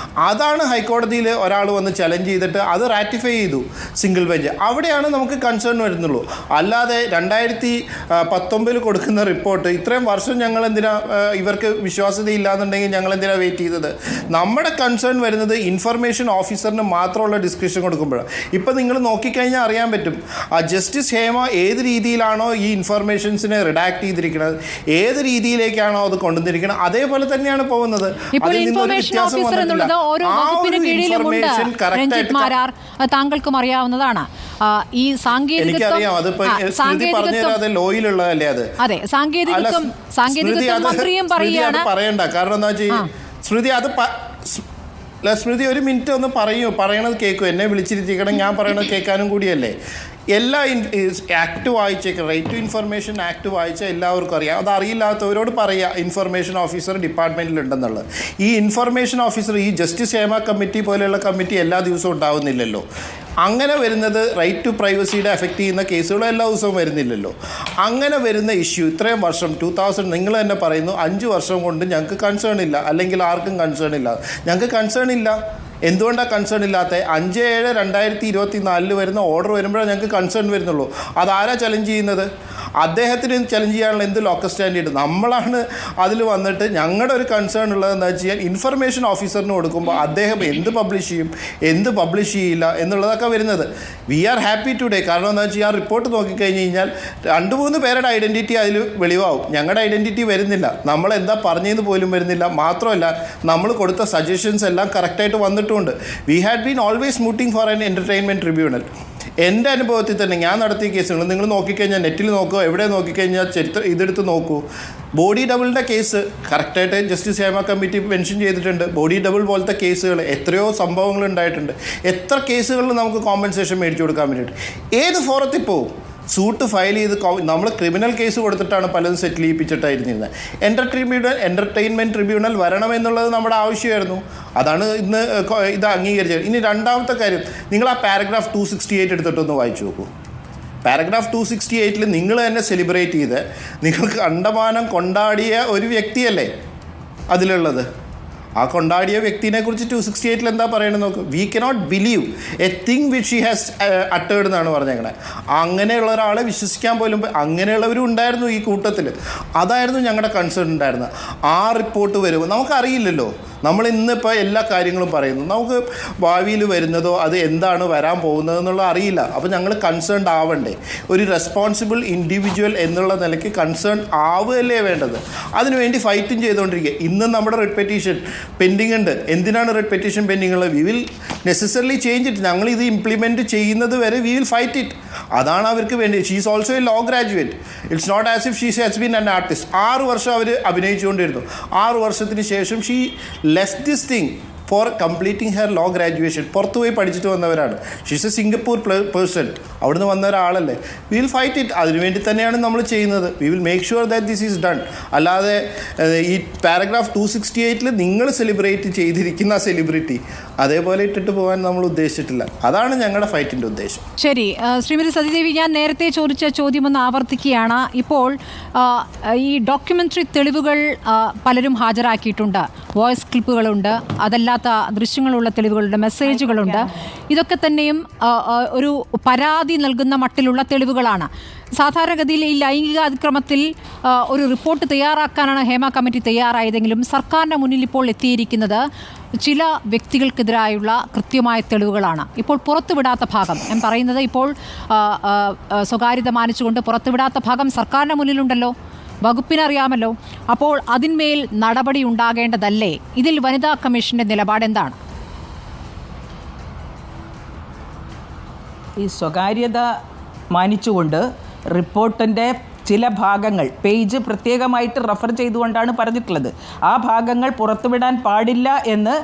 അതാണ് ഹൈക്കോടതിയിൽ ഒരാൾ വന്ന് ചലഞ്ച് ചെയ്തിട്ട് അത് റാറ്റിഫൈ ചെയ്തു സിംഗിൾ ബെഞ്ച്. അവിടെയാണ് നമുക്ക് കൺസേൺ വരുന്നുള്ളൂ. അല്ലാതെ 2019 കൊടുക്കുന്ന റിപ്പോർട്ട് ഇത്രയും വർഷം ഞങ്ങൾ എന്തിനാ ഇവർക്ക് ഇല്ലാന്നുണ്ടെങ്കിൽ ഞങ്ങൾ എന്തിനാണ് വെയിറ്റ് ചെയ്തത്? നമ്മുടെ കൺസേൺ വരുന്നത് ഇൻഫർമേഷൻ ഓഫീസറിന് മാത്രമുള്ള ഡിസ്ക്രിപ്ഷൻ കൊടുക്കുമ്പോഴാണ്. ഇപ്പം നിങ്ങൾ നോക്കിക്കഴിഞ്ഞാൽ അറിയാൻ പറ്റും ആ ജസ്റ്റിസ് ഹേമ ഏത് രീതിയിലാണോ ഈ ഇൻഫർമേഷൻസിനെ റിഡാക്ട് ചെയ്തിരിക്കുന്നത്, ഏത് രീതിയിലേക്കാണോ അത് കൊണ്ടുവന്നിരിക്കുന്നത്, അതേപോലെ തന്നെയാണ് പോകുന്നത്. താങ്കൾക്കും അറിയാവുന്നതാണ് ഈ സാങ്കേതികത്വം ലോയിലുള്ളതല്ലേ അത്. അതെ, സാങ്കേതികത്വം മന്ത്രിയും പറയുകയാണ്. പറയണ്ട, കാരണം എന്താ വെച്ചാൽ സ്മൃതി ഒരു മിനിറ്റ് ഒന്ന് പറയണത് കേൾക്കും. എന്നെ വിളിച്ചിരിക്കണം, ഞാൻ പറയണത് കേൾക്കാനും കൂടിയല്ലേ. എല്ലാ ആക്ട് വായിച്ചേക്കും, റൈറ്റ് ടു ഇൻഫർമേഷൻ ആക്ട് വായിച്ച എല്ലാവർക്കും അറിയാം. അത് അറിയില്ലാത്തവരോട് പറയുക ഇൻഫർമേഷൻ ഓഫീസർ ഡിപ്പാർട്ട്മെൻറ്റിലുണ്ടെന്നുള്ളത്. ഈ ഇൻഫർമേഷൻ ഓഫീസർ ഈ ജസ്റ്റിസ് ഹേമ കമ്മിറ്റി പോലെയുള്ള കമ്മിറ്റി എല്ലാ ദിവസവും ഉണ്ടാവുന്നില്ലല്ലോ. അങ്ങനെ വരുന്നത് റൈറ്റ് ടു പ്രൈവസിയുടെ എഫക്റ്റ് ചെയ്യുന്ന കേസുകൾ എല്ലാ ദിവസവും വരുന്നില്ലല്ലോ. അങ്ങനെ വരുന്ന ഇഷ്യൂ ഇത്രയും വർഷം 2000 നിങ്ങൾ തന്നെ പറയുന്നു 5 വർഷം കൊണ്ട് ഞങ്ങൾക്ക് കൺസേൺ ഇല്ല, അല്ലെങ്കിൽ ആർക്കും കൺസേൺ ഇല്ല. ഞങ്ങൾക്ക് കൺസേൺ ഇല്ല. എന്തുകൊണ്ടാണ് കൺസേൺ ഇല്ലാത്ത? 5/7/2024 വരുന്ന ഓർഡർ വരുമ്പോഴാണ് ഞങ്ങൾക്ക് കൺസേൺ വരുന്നുള്ളൂ. അതാരാ ചലഞ്ച് ചെയ്യുന്നത്? അദ്ദേഹത്തിന് ചലഞ്ച് ചെയ്യാനുള്ള എന്ത് ലോക്കൽ സ്റ്റാൻഡേർഡ്? നമ്മളാണ് അതിൽ വന്നിട്ട് ഞങ്ങളുടെ ഒരു കൺസേൺ ഉള്ളത് എന്താ വെച്ച് കഴിഞ്ഞാൽ ഇൻഫർമേഷൻ ഓഫീസറിന് കൊടുക്കുമ്പോൾ അദ്ദേഹം എന്ത് പബ്ലിഷ് ചെയ്യും, എന്ത് പബ്ലിഷ് ചെയ്യില്ല എന്നുള്ളതൊക്കെ വരുന്നത്. We are happy today. കാരണം എന്താ വെച്ചാൽ ആ റിപ്പോർട്ട് നോക്കിക്കഴിഞ്ഞ് കഴിഞ്ഞാൽ 2-3 പേരുടെ ഐഡൻറ്റിറ്റി അതിൽ വെളിവാകും. ഞങ്ങളുടെ ഐഡൻറ്റിറ്റി വരുന്നില്ല, നമ്മളെന്താ പറഞ്ഞതെന്ന് പോലും വരുന്നില്ല. മാത്രമല്ല നമ്മൾ കൊടുത്ത സജഷൻസ് എല്ലാം കറക്റ്റായിട്ട് വന്നിട്ടുമുണ്ട്. We had been always mooting for an entertainment tribunal. എൻ്റെ അനുഭവത്തിൽ തന്നെ ഞാൻ നടത്തിയ കേസുകൾ നിങ്ങൾ നോക്കിക്കഴിഞ്ഞാൽ നെറ്റിൽ നോക്കുക, എവിടെ നോക്കിക്കഴിഞ്ഞാൽ ഇതെടുത്ത് നോക്കൂ. ബോഡി ഡബിളിൻ്റെ കേസ് കറക്റ്റായിട്ട് ജസ്റ്റിസ് ഹേമ കമ്മിറ്റി മെൻഷൻ ചെയ്തിട്ടുണ്ട്. ബോഡി ഡബിൾ പോലത്തെ കേസുകൾ എത്രയോ സംഭവങ്ങൾ ഉണ്ടായിട്ടുണ്ട്. എത്ര കേസുകളിൽ നമുക്ക് കോമ്പൻസേഷൻ മേടിച്ചു കൊടുക്കാൻ വേണ്ടിയിട്ട് ഏത് ഫോറത്തിൽ പോവും? സൂട്ട് ഫയൽ ചെയ്ത് നമ്മൾ ക്രിമിനൽ കേസ് കൊടുത്തിട്ടാണ് പലതും സെറ്റിൽ ചെയ്യിപ്പിച്ചിട്ടായിരുന്നിരുന്നത്. എൻ്റർടൈൻമെൻറ്റ് ട്രിബ്യൂണൽ വരണമെന്നുള്ളത് നമ്മുടെ ആവശ്യമായിരുന്നു. അതാണ് ഇന്ന് ഇത് അംഗീകരിച്ചത്. ഇനി രണ്ടാമത്തെ കാര്യം, നിങ്ങൾ ആ പാരഗ്രാഫ് 268 എടുത്തിട്ടൊന്ന് വായിച്ചു നോക്കൂ. പാരഗ്രാഫ് 268 നിങ്ങൾ തന്നെ സെലിബ്രേറ്റ് ചെയ്ത് നിങ്ങൾക്ക് കണ്ടമാനം കൊണ്ടാടിയ ഒരു വ്യക്തിയല്ലേ അതിലുള്ളത്. ആ കൊണ്ടാടിയ വ്യക്തിനെ കുറിച്ച് 268 എന്താ പറയണമെന്ന് നോക്ക്. We cannot believe A thing which she has അട്ടേർഡ് എന്നാണ് പറഞ്ഞേക്കണേ. അങ്ങനെയുള്ള ഒരാളെ വിശ്വസിക്കാൻ പോലും, അങ്ങനെയുള്ളവരും ഉണ്ടായിരുന്നു ഈ കൂട്ടത്തിൽ. അതായിരുന്നു ഞങ്ങളുടെ കൺസേൺ ഉണ്ടായിരുന്നത്. ആ റിപ്പോർട്ട് വരുമ്പോൾ നമുക്കറിയില്ലല്ലോ, നമ്മൾ ഇന്നിപ്പോൾ എല്ലാ കാര്യങ്ങളും പറയുന്നു, നമുക്ക് ഭാവിയിൽ വരുന്നതോ അത് എന്താണ് വരാൻ പോകുന്നതെന്നുള്ള അറിയില്ല. അപ്പോൾ ഞങ്ങൾ കൺസേൺഡ് ആവണ്ടേ? ഒരു റെസ്പോൺസിബിൾ ഇൻഡിവിജ്വൽ എന്നുള്ള നിലയ്ക്ക് കൺസേൺ ആവുകയല്ലേ വേണ്ടത്? അതിനുവേണ്ടി ഫൈറ്റും ചെയ്തുകൊണ്ടിരിക്കുക. ഇന്നും നമ്മുടെ റിട്ട് പെറ്റീഷൻ പെൻഡിങ് ഉണ്ട്. എന്തിനാണ് റിട്ട് പെറ്റീഷൻ പെൻഡിങ് ഉള്ളത്? We will necessarily change it. ഞങ്ങൾ ഇത് ഇംപ്ലിമെൻറ്റ് ചെയ്യുന്നത് വരെ വി വിൽ ഫൈറ്റ് ഇറ്റ്. അതാണ് അവർക്ക് വേണ്ടി. She is also a law graduate. It's not as if she has been an artist. 6 വർഷം അവർ അഭിനയിച്ചുകൊണ്ടിരുന്നു. 6 വർഷത്തിന് ശേഷം she left this thing for completing her law graduation. പുറത്തുപോയി പഠിച്ചിട്ട് വന്നവരാണ്. She's a Singapore person. അവിടുന്ന് വന്ന ഒരാളല്ലേ. We will fight it. അതിനുവേണ്ടി തന്നെയാണ് നമ്മൾ ചെയ്യുന്നത്. We will make sure that this is done. അല്ലാതെ ഈ പാരഗ്രാഫ് 268 നിങ്ങൾ സെലിബ്രേറ്റ് ചെയ്തിരിക്കുന്ന ആ സെലിബ്രിറ്റി അതേപോലെ ഇട്ടിട്ട് പോകാൻ നമ്മൾ ഉദ്ദേശിച്ചിട്ടില്ല. അതാണ് ഞങ്ങളുടെ ഫൈറ്റിൻ്റെ ഉദ്ദേശം. ശരി, ശ്രീമതി സതീദേവി, ഞാൻ നേരത്തെ ചോദിച്ച ചോദ്യം ഒന്ന് ആവർത്തിക്കുകയാണ്. ഇപ്പോൾ ഈ ഡോക്യുമെൻ്ററി തെളിവുകൾ പലരും ഹാജരാക്കിയിട്ടുണ്ട്. വോയിസ് ക്ലിപ്പുകളുണ്ട്, അതല്ലാത്ത ദൃശ്യങ്ങളുള്ള തെളിവുകളുണ്ട്, മെസ്സേജുകളുണ്ട്. ഇതൊക്കെ തന്നെയും ഒരു പരാതി നൽകുന്ന മട്ടിലുള്ള തെളിവുകളാണ്. സാധാരണഗതിയിൽ ഈ ലൈംഗിക അതിക്രമത്തിൽ ഒരു റിപ്പോർട്ട് തയ്യാറാക്കാനാണ് ഹേമ കമ്മിറ്റി തയ്യാറായതെങ്കിലും സർക്കാരിൻ്റെ മുന്നിൽ ഇപ്പോൾ എത്തിയിരിക്കുന്നത് ചില വ്യക്തികൾക്കെതിരായുള്ള കൃത്യമായ തെളിവുകളാണ്. ഇപ്പോൾ പുറത്തുവിടാത്ത ഭാഗം, ഞാൻ പറയുന്നത് ഇപ്പോൾ സ്വകാര്യത മാനിച്ചുകൊണ്ട് പുറത്തുവിടാത്ത ഭാഗം സർക്കാരിൻ്റെ മുന്നിലുണ്ടല്ലോ, വകുപ്പിനറിയാമല്ലോ. അപ്പോൾ അതിന്മേൽ നടപടി ഉണ്ടാകേണ്ടതല്ലേ? ഇതിൽ വനിതാ കമ്മീഷൻ്റെ നിലപാട് എന്താണ്? ഈ സ്വകാര്യത മാനിച്ചുകൊണ്ട് റിപ്പോർട്ടിൻ്റെ ചില ഭാഗങ്ങൾ പേജ് പ്രത്യേകമായിട്ട് റെഫർ ചെയ്തുകൊണ്ടാണ് പറഞ്ഞിട്ടുള്ളത്. ആ ഭാഗങ്ങൾ പുറത്തുവിടാൻ പാടില്ല എന്ന്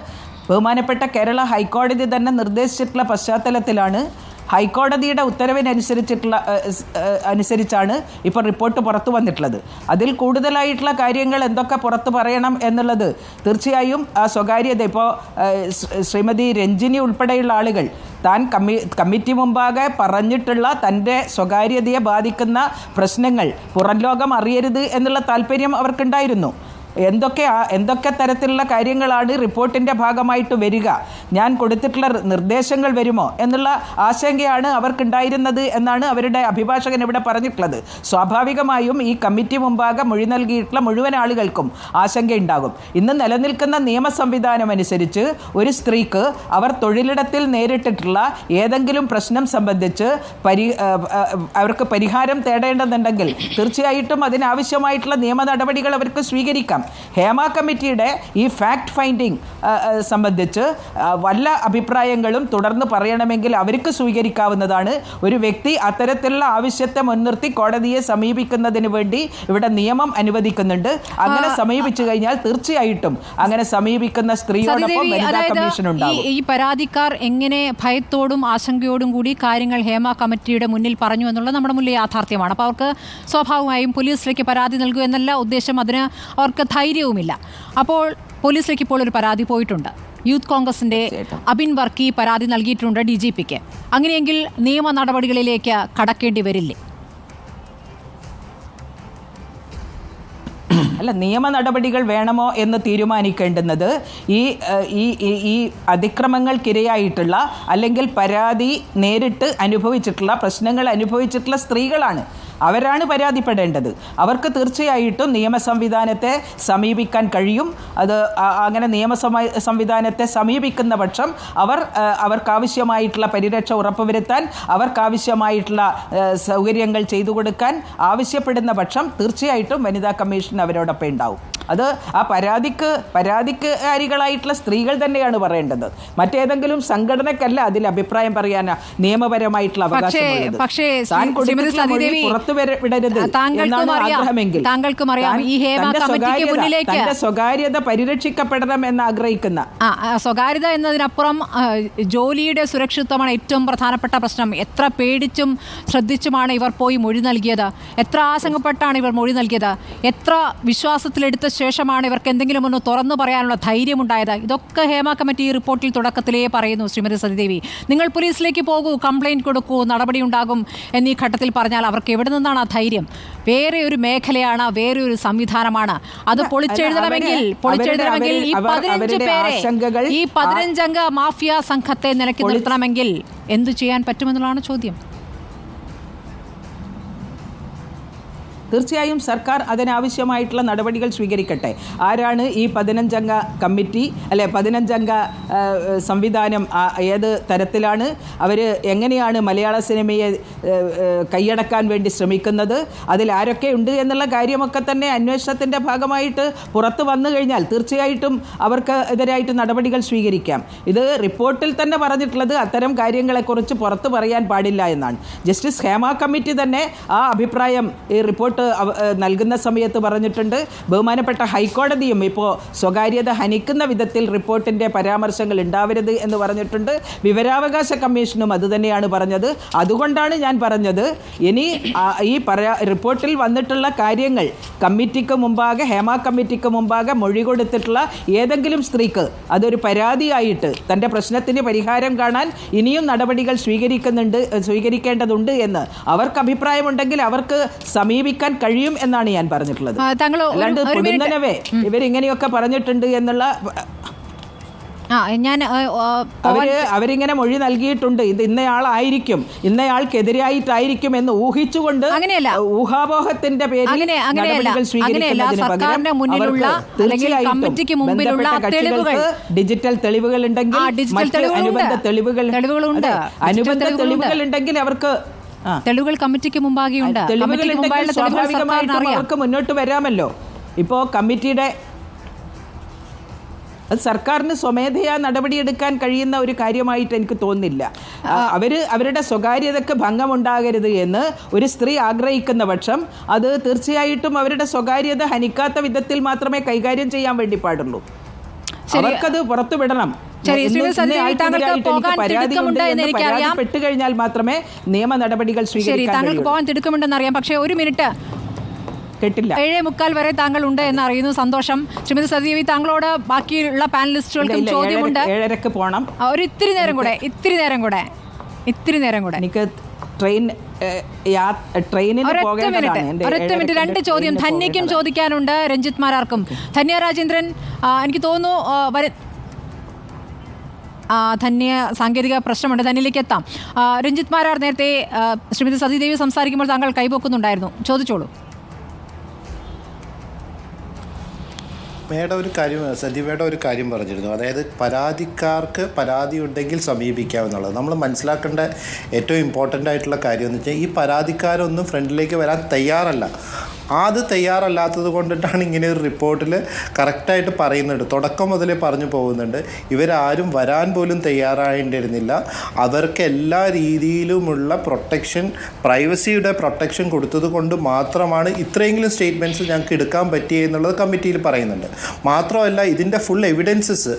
ബഹുമാനപ്പെട്ട കേരള ഹൈക്കോടതി തന്നെ നിർദ്ദേശിച്ചിട്ടുള്ള പശ്ചാത്തലത്തിലാണ് ഹൈക്കോടതിയുടെ അനുസരിച്ചാണ് ഇപ്പോൾ റിപ്പോർട്ട് പുറത്തു വന്നിട്ടുള്ളത്. അതിൽ കൂടുതലായിട്ടുള്ള കാര്യങ്ങൾ എന്തൊക്കെ പുറത്ത് പറയണം എന്നുള്ളത് തീർച്ചയായും ആ സ്വകാര്യത, ഇപ്പോൾ ശ്രീമതി രഞ്ജിനി ഉൾപ്പെടെയുള്ള ആളുകൾ താൻ കമ്മിറ്റി മുമ്പാകെ പറഞ്ഞിട്ടുള്ള തൻ്റെ സ്വകാര്യതയെ ബാധിക്കുന്ന പ്രശ്നങ്ങൾ പുറം ലോകം അറിയരുത് എന്നുള്ള താല്പര്യം അവർക്കുണ്ടായിരുന്നു. എന്തൊക്കെ തരത്തിലുള്ള കാര്യങ്ങളാണ് റിപ്പോർട്ടിൻ്റെ ഭാഗമായിട്ട് വരിക, ഞാൻ കൊടുത്തിട്ടുള്ള നിർദ്ദേശങ്ങൾ വരുമോ എന്നുള്ള ആശങ്കയാണ് അവർക്കുണ്ടായിരുന്നത് എന്നാണ് അവരുടെ അഭിഭാഷകൻ ഇവിടെ പറഞ്ഞിട്ടുള്ളത്. സ്വാഭാവികമായും ഈ കമ്മിറ്റി മുമ്പാകെ മൊഴി നൽകിയിട്ടുള്ള മുഴുവൻ ആളുകൾക്കും ആശങ്കയുണ്ടാകും. ഇന്ന് നിലനിൽക്കുന്ന നിയമ സംവിധാനം അനുസരിച്ച് ഒരു സ്ത്രീക്ക് അവർ തൊഴിലിടത്തിൽ നേരിട്ടിട്ടുള്ള ഏതെങ്കിലും പ്രശ്നം സംബന്ധിച്ച് അവർക്ക് പരിഹാരം തേടേണ്ടതുണ്ടെങ്കിൽ തീർച്ചയായിട്ടും അതിനാവശ്യമായിട്ടുള്ള നിയമ നടപടികൾ അവർക്ക് സ്വീകരിക്കാം. ഹേമ കമ്മിറ്റിയുടെ ഈ ഫാക്ട് ഫൈൻഡിങ് സംബന്ധിച്ച് വല്ല അഭിപ്രായങ്ങളും തുടർന്ന് പറയണമെങ്കിൽ അവർക്ക് സ്വീകരിക്കാവുന്നതാണ്. ഒരു വ്യക്തി അത്തരത്തിലുള്ള ആവശ്യത്തെ മുൻനിർത്തി കോടതിയെ സമീപിക്കുന്നതിന് വേണ്ടി ഇവിടെ നിയമം അനുവദിക്കുന്നുണ്ട്. അങ്ങനെ സമീപിച്ചു കഴിഞ്ഞാൽ തീർച്ചയായിട്ടും അങ്ങനെ സമീപിക്കുന്ന സ്ത്രീയോടൊപ്പം വനിതാ കമ്മീഷൻ ഉണ്ടാകും. ഈ പരാതിക്കാർ എങ്ങനെ ഭയത്തോടും ആശങ്കയോടും കൂടി കാര്യങ്ങൾ ഹേമ കമ്മിറ്റിയുടെ മുന്നിൽ പറഞ്ഞു എന്നുള്ളത് നമ്മുടെ മുന്നിൽ യാഥാർത്ഥ്യമാണ്. അപ്പോൾ അവർക്ക് സ്വാഭാവികമായും പോലീസിലേക്ക് പരാതി നൽകുക എന്നല്ല ഉദ്ദേശം. അതിന് അവർക്ക് ധൈര്യവുമില്ല. അപ്പോൾ പോലീസിലേക്ക് ഇപ്പോൾ ഒരു പരാതി പോയിട്ടുണ്ട്. യൂത്ത് കോൺഗ്രസിൻ്റെ അബിൻ വർക്കി പരാതി നൽകിയിട്ടുണ്ട് DGPക്ക്. അങ്ങനെയെങ്കിൽ നിയമ നടപടികളിലേക്ക് കടക്കേണ്ടി വരില്ലേ? അല്ല, നിയമ നടപടികൾ വേണമോ എന്ന് തീരുമാനിക്കേണ്ടുന്നത് ഈ അതിക്രമങ്ങൾക്കിരയായിട്ടുള്ള അല്ലെങ്കിൽ പരാതി നേരിട്ട് അനുഭവിച്ചിട്ടുള്ള പ്രശ്നങ്ങൾ അനുഭവിച്ചിട്ടുള്ള സ്ത്രീകളാണ്. അവരാണ് പരാതിപ്പെടേണ്ടത്. അവർക്ക് തീർച്ചയായിട്ടും നിയമ സംവിധാനത്തെ സമീപിക്കാൻ കഴിയും. അത് അങ്ങനെ സംവിധാനത്തെ സമീപിക്കുന്ന പക്ഷം അവർക്കാവശ്യമായിട്ടുള്ള പരിരക്ഷ ഉറപ്പുവരുത്താൻ, അവർക്കാവശ്യമായിട്ടുള്ള സൗകര്യങ്ങൾ ചെയ്തു കൊടുക്കാൻ ആവശ്യപ്പെടുന്ന പക്ഷം തീർച്ചയായിട്ടും വനിതാ കമ്മീഷൻ അവരോടൊപ്പം ഉണ്ടാവും. അത് ആ പരാതിക്കാരികളായിട്ടുള്ള സ്ത്രീകൾ തന്നെയാണ് പറയേണ്ടത്. മറ്റേതെങ്കിലും സംഘടനക്കല്ല അതിൽ അഭിപ്രായം പറയാൻ നിയമപരമായിട്ടുള്ള അവകാശമുള്ളത്. പക്ഷേ വിടരുത് എന്നാണ് ആഗ്രഹമെങ്കിൽ, താങ്കൾക്കും അറിയാം ഈ ഹേമ കമ്മിറ്റിക്ക് മുന്നിലേക്ക് തന്റെ സ്വകാര്യത പരിരക്ഷിക്കപ്പെടണം എന്ന് ആഗ്രഹിക്കുന്ന, സ്വകാര്യത എന്നതിനപ്പുറം ജോലിയുടെ സുരക്ഷിതത്വമാണ് ഏറ്റവും പ്രധാനപ്പെട്ട പ്രശ്നം. എത്ര പേടിച്ചും ശ്രദ്ധിച്ചുമാണ് ഇവർ പോയി മൊഴി നൽകിയത്, എത്ര ആശങ്കപ്പെട്ടാണ് ഇവർ മൊഴി നൽകിയത്, എത്ര വിശ്വാസത്തിലെടുത്ത ശേഷമാണ് ഇവർക്ക് എന്തെങ്കിലും ഒന്ന് തുറന്നു പറയാനുള്ള ധൈര്യമുണ്ടായത്. ഇതൊക്കെ ഹേമ കമ്മിറ്റി റിപ്പോർട്ടിൽ തുടക്കത്തിലേ പറയുന്നു. ശ്രീമതി സതിദേവി, നിങ്ങൾ പോലീസിലേക്ക് പോകൂ, കംപ്ലയിൻറ്റ് കൊടുക്കൂ, നടപടി ഉണ്ടാകും എന്നീ ഘട്ടത്തിൽ പറഞ്ഞാൽ അവർക്ക് എവിടെ നിന്നാണ് ആ ധൈര്യം? വേറെ ഒരു മേഖലയാണ്, വേറെ ഒരു സംവിധാനമാണ്. അത് പൊളിച്ചെഴുതണമെങ്കിൽ ഈ 15 പേരെ, ഈ 15-അംഗ മാഫിയ സംഘത്തെ നിലയ്ക്ക് നിർത്തണമെങ്കിൽ എന്തു ചെയ്യാൻ പറ്റുമെന്നുള്ളതാണ് ചോദ്യം. തീർച്ചയായും സർക്കാർ അതിനാവശ്യമായിട്ടുള്ള നടപടികൾ സ്വീകരിക്കട്ടെ. ആരാണ് ഈ 15-അംഗ കമ്മിറ്റി, അല്ലെ 15-അംഗ സംവിധാനം, ഏത് തരത്തിലാണ് അവർ, എങ്ങനെയാണ് മലയാള സിനിമയെ കൈയടക്കാൻ വേണ്ടി ശ്രമിക്കുന്നത്, അതിൽ ആരൊക്കെ ഉണ്ട് എന്നുള്ള കാര്യമൊക്കെ തന്നെ അന്വേഷണത്തിൻ്റെ ഭാഗമായിട്ട് പുറത്ത് വന്നു കഴിഞ്ഞാൽ തീർച്ചയായിട്ടും അവർക്ക് എതിരായിട്ട് നടപടികൾ സ്വീകരിക്കാം. ഇത് റിപ്പോർട്ടിൽ തന്നെ പറഞ്ഞിട്ടുള്ളത് അത്തരം കാര്യങ്ങളെക്കുറിച്ച് പുറത്ത് പറയാൻ പാടില്ല എന്നാണ്. ജസ്റ്റിസ് ഹേമ കമ്മിറ്റി തന്നെ ആ അഭിപ്രായം ഈ റിപ്പോർട്ട് നൽകുന്ന സമയത്ത് പറഞ്ഞിട്ടുണ്ട്. ബഹുമാനപ്പെട്ട ഹൈക്കോടതിയും ഇപ്പോൾ സ്വകാര്യത ഹനിക്കുന്ന വിധത്തിൽ റിപ്പോർട്ടിൻ്റെ പരാമർശങ്ങൾ ഉണ്ടാവരുത് എന്ന് പറഞ്ഞിട്ടുണ്ട്. വിവരാവകാശ കമ്മീഷനും അതുതന്നെയാണ് പറഞ്ഞത്. അതുകൊണ്ടാണ് ഞാൻ പറഞ്ഞത്, ഇനി ഈ റിപ്പോർട്ടിൽ വന്നിട്ടുള്ള കാര്യങ്ങൾ കമ്മിറ്റിക്ക് മുമ്പാകെ, ഹേമ കമ്മിറ്റിക്ക് മുമ്പാകെ മൊഴി കൊടുത്തിട്ടുള്ള ഏതെങ്കിലും സ്ത്രീക്ക് അതൊരു പരാതിയായിട്ട് തൻ്റെ പ്രശ്നത്തിന് പരിഹാരം കാണാൻ ഇനിയും നടപടികൾ സ്വീകരിക്കേണ്ടതുണ്ട് എന്ന് അവർക്ക് അഭിപ്രായമുണ്ടെങ്കിൽ അവർക്ക് സമീപിക്കാൻ കഴിയും എന്നാണ് ഞാൻ പറഞ്ഞിട്ടുള്ളത്. അല്ലാണ്ട് പൊടുന്നനവേ ഇവരിങ്ങനെയൊക്കെ പറഞ്ഞിട്ടുണ്ട് എന്നുള്ള, അവരിങ്ങനെ മൊഴി നൽകിയിട്ടുണ്ട്, ഇത് ഇന്നയാളായിരിക്കും, ഇന്നയാൾക്കെതിരായിട്ടായിരിക്കും എന്ന് ഊഹിച്ചുകൊണ്ട് ഊഹാപോഹത്തിന്റെ പേരിൽ നടപടികൾ സ്വീകരിക്കുന്നതിന് പകരം കക്ഷികൾക്ക് ഡിജിറ്റൽ തെളിവുകൾ ഉണ്ടെങ്കിൽ, മറ്റ് അനുബന്ധ തെളിവുകൾ ഉണ്ടെങ്കിൽ അവർക്ക് തെളിവുകൾ കമ്മിറ്റിക്ക് മുമ്പാകെയുണ്ട്. സ്വാഭാവികമായിട്ടും അവർക്ക് മുന്നോട്ട് വരാമല്ലോ. ഇപ്പോൾ കമ്മിറ്റിയുടെ അത് സർക്കാരിന് സ്വമേധയാ നടപടിയെടുക്കാൻ കഴിയുന്ന ഒരു കാര്യമായിട്ട് എനിക്ക് തോന്നുന്നില്ല. അവരുടെ സ്വകാര്യതയ്ക്ക് ഭംഗമുണ്ടാകരുത് എന്ന് ഒരു സ്ത്രീ ആഗ്രഹിക്കുന്ന പക്ഷം അത് തീർച്ചയായിട്ടും അവരുടെ സ്വകാര്യത ഹനിക്കാത്ത വിധത്തിൽ മാത്രമേ കൈകാര്യം ചെയ്യാൻ വേണ്ടി പാടുള്ളൂ. അവർക്കത് പുറത്തു വിടണം. പരാതിപ്പെട്ടു കഴിഞ്ഞാൽ മാത്രമേ നിയമ നടപടികൾ സ്വീകരിക്കാൻ. താങ്കൾക്ക് പോകാൻ തിടുക്കമുണ്ടെന്ന് അറിയാം, പക്ഷേ ഒരു മിനിറ്റ് കേട്ടില്ല. 7:45 വരെ താങ്കൾ ഉണ്ട് എന്ന് അറിയുന്നു. സന്തോഷം. ശ്രീമതി സതിദേവി, താങ്കളോട് ബാക്കിയുള്ള പാനലിസ്റ്റുകൾക്കും ചോദ്യമുണ്ട്. 7:30 പോകണം. ഒരു ഇത്തിരി നേരം കൂടെ എനിക്ക് ട്രെയിനിന് പോകേണ്ടതാണ്. ഒരൊറ്റ മിനിറ്റ്, 2 ചോദ്യം ധന്യയ്ക്കും ചോദിക്കാനുണ്ട്, രഞ്ജിത്ത് മാരാർക്കും. ധന്യ രാജേന്ദ്രൻ, എനിക്ക് തോന്നുന്നു ധന്യ സാങ്കേതിക പ്രശ്നമുണ്ട്, ധന്യയിലേക്ക് എത്താം. രഞ്ജിത്ത് മാരാർ, നേരത്തെ ശ്രീമതി സതിദേവി സംസാരിക്കുമ്പോൾ താങ്കൾ കൈപൊക്കുന്നുണ്ടായിരുന്നു, ചോദിച്ചോളൂ. സന്ദീപയുടെ ഒരു കാര്യം പറഞ്ഞിരുന്നു, അതായത് പരാതിക്കാർക്ക് പരാതി ഉണ്ടെങ്കിൽ സമീപിക്കാമെന്നുള്ളത്. നമ്മൾ മനസ്സിലാക്കേണ്ട ഏറ്റവും ഇമ്പോർട്ടൻ്റ് ആയിട്ടുള്ള കാര്യം എന്ന് വെച്ചാൽ ഈ പരാതിക്കാരൊന്നും ഫ്രണ്ടിലേക്ക് വരാൻ തയ്യാറല്ല. അത് തയ്യാറല്ലാത്തത് കൊണ്ടിട്ടാണ് ഇങ്ങനെ ഒരു റിപ്പോർട്ടിൽ കറക്റ്റായിട്ട് പറയുന്നുണ്ട്. തുടക്കം മുതലേ പറഞ്ഞു പോകുന്നുണ്ട്, ഇവരാരും വരാൻ പോലും തയ്യാറായിട്ടിരുന്നില്ല. അവർക്ക് എല്ലാ രീതിയിലുമുള്ള പ്രൊട്ടക്ഷൻ, പ്രൈവസിയുടെ പ്രൊട്ടക്ഷൻ കൊടുത്തത് കൊണ്ട് മാത്രമാണ് ഇത്രയെങ്കിലും സ്റ്റേറ്റ്മെൻറ്റ്സ് ഞങ്ങൾക്ക് എടുക്കാൻ പറ്റിയെന്നുള്ളത് കമ്മിറ്റിയിൽ പറയുന്നുണ്ട്. മാത്രമല്ല ഇതിൻ്റെ ഫുൾ എവിഡൻസസ്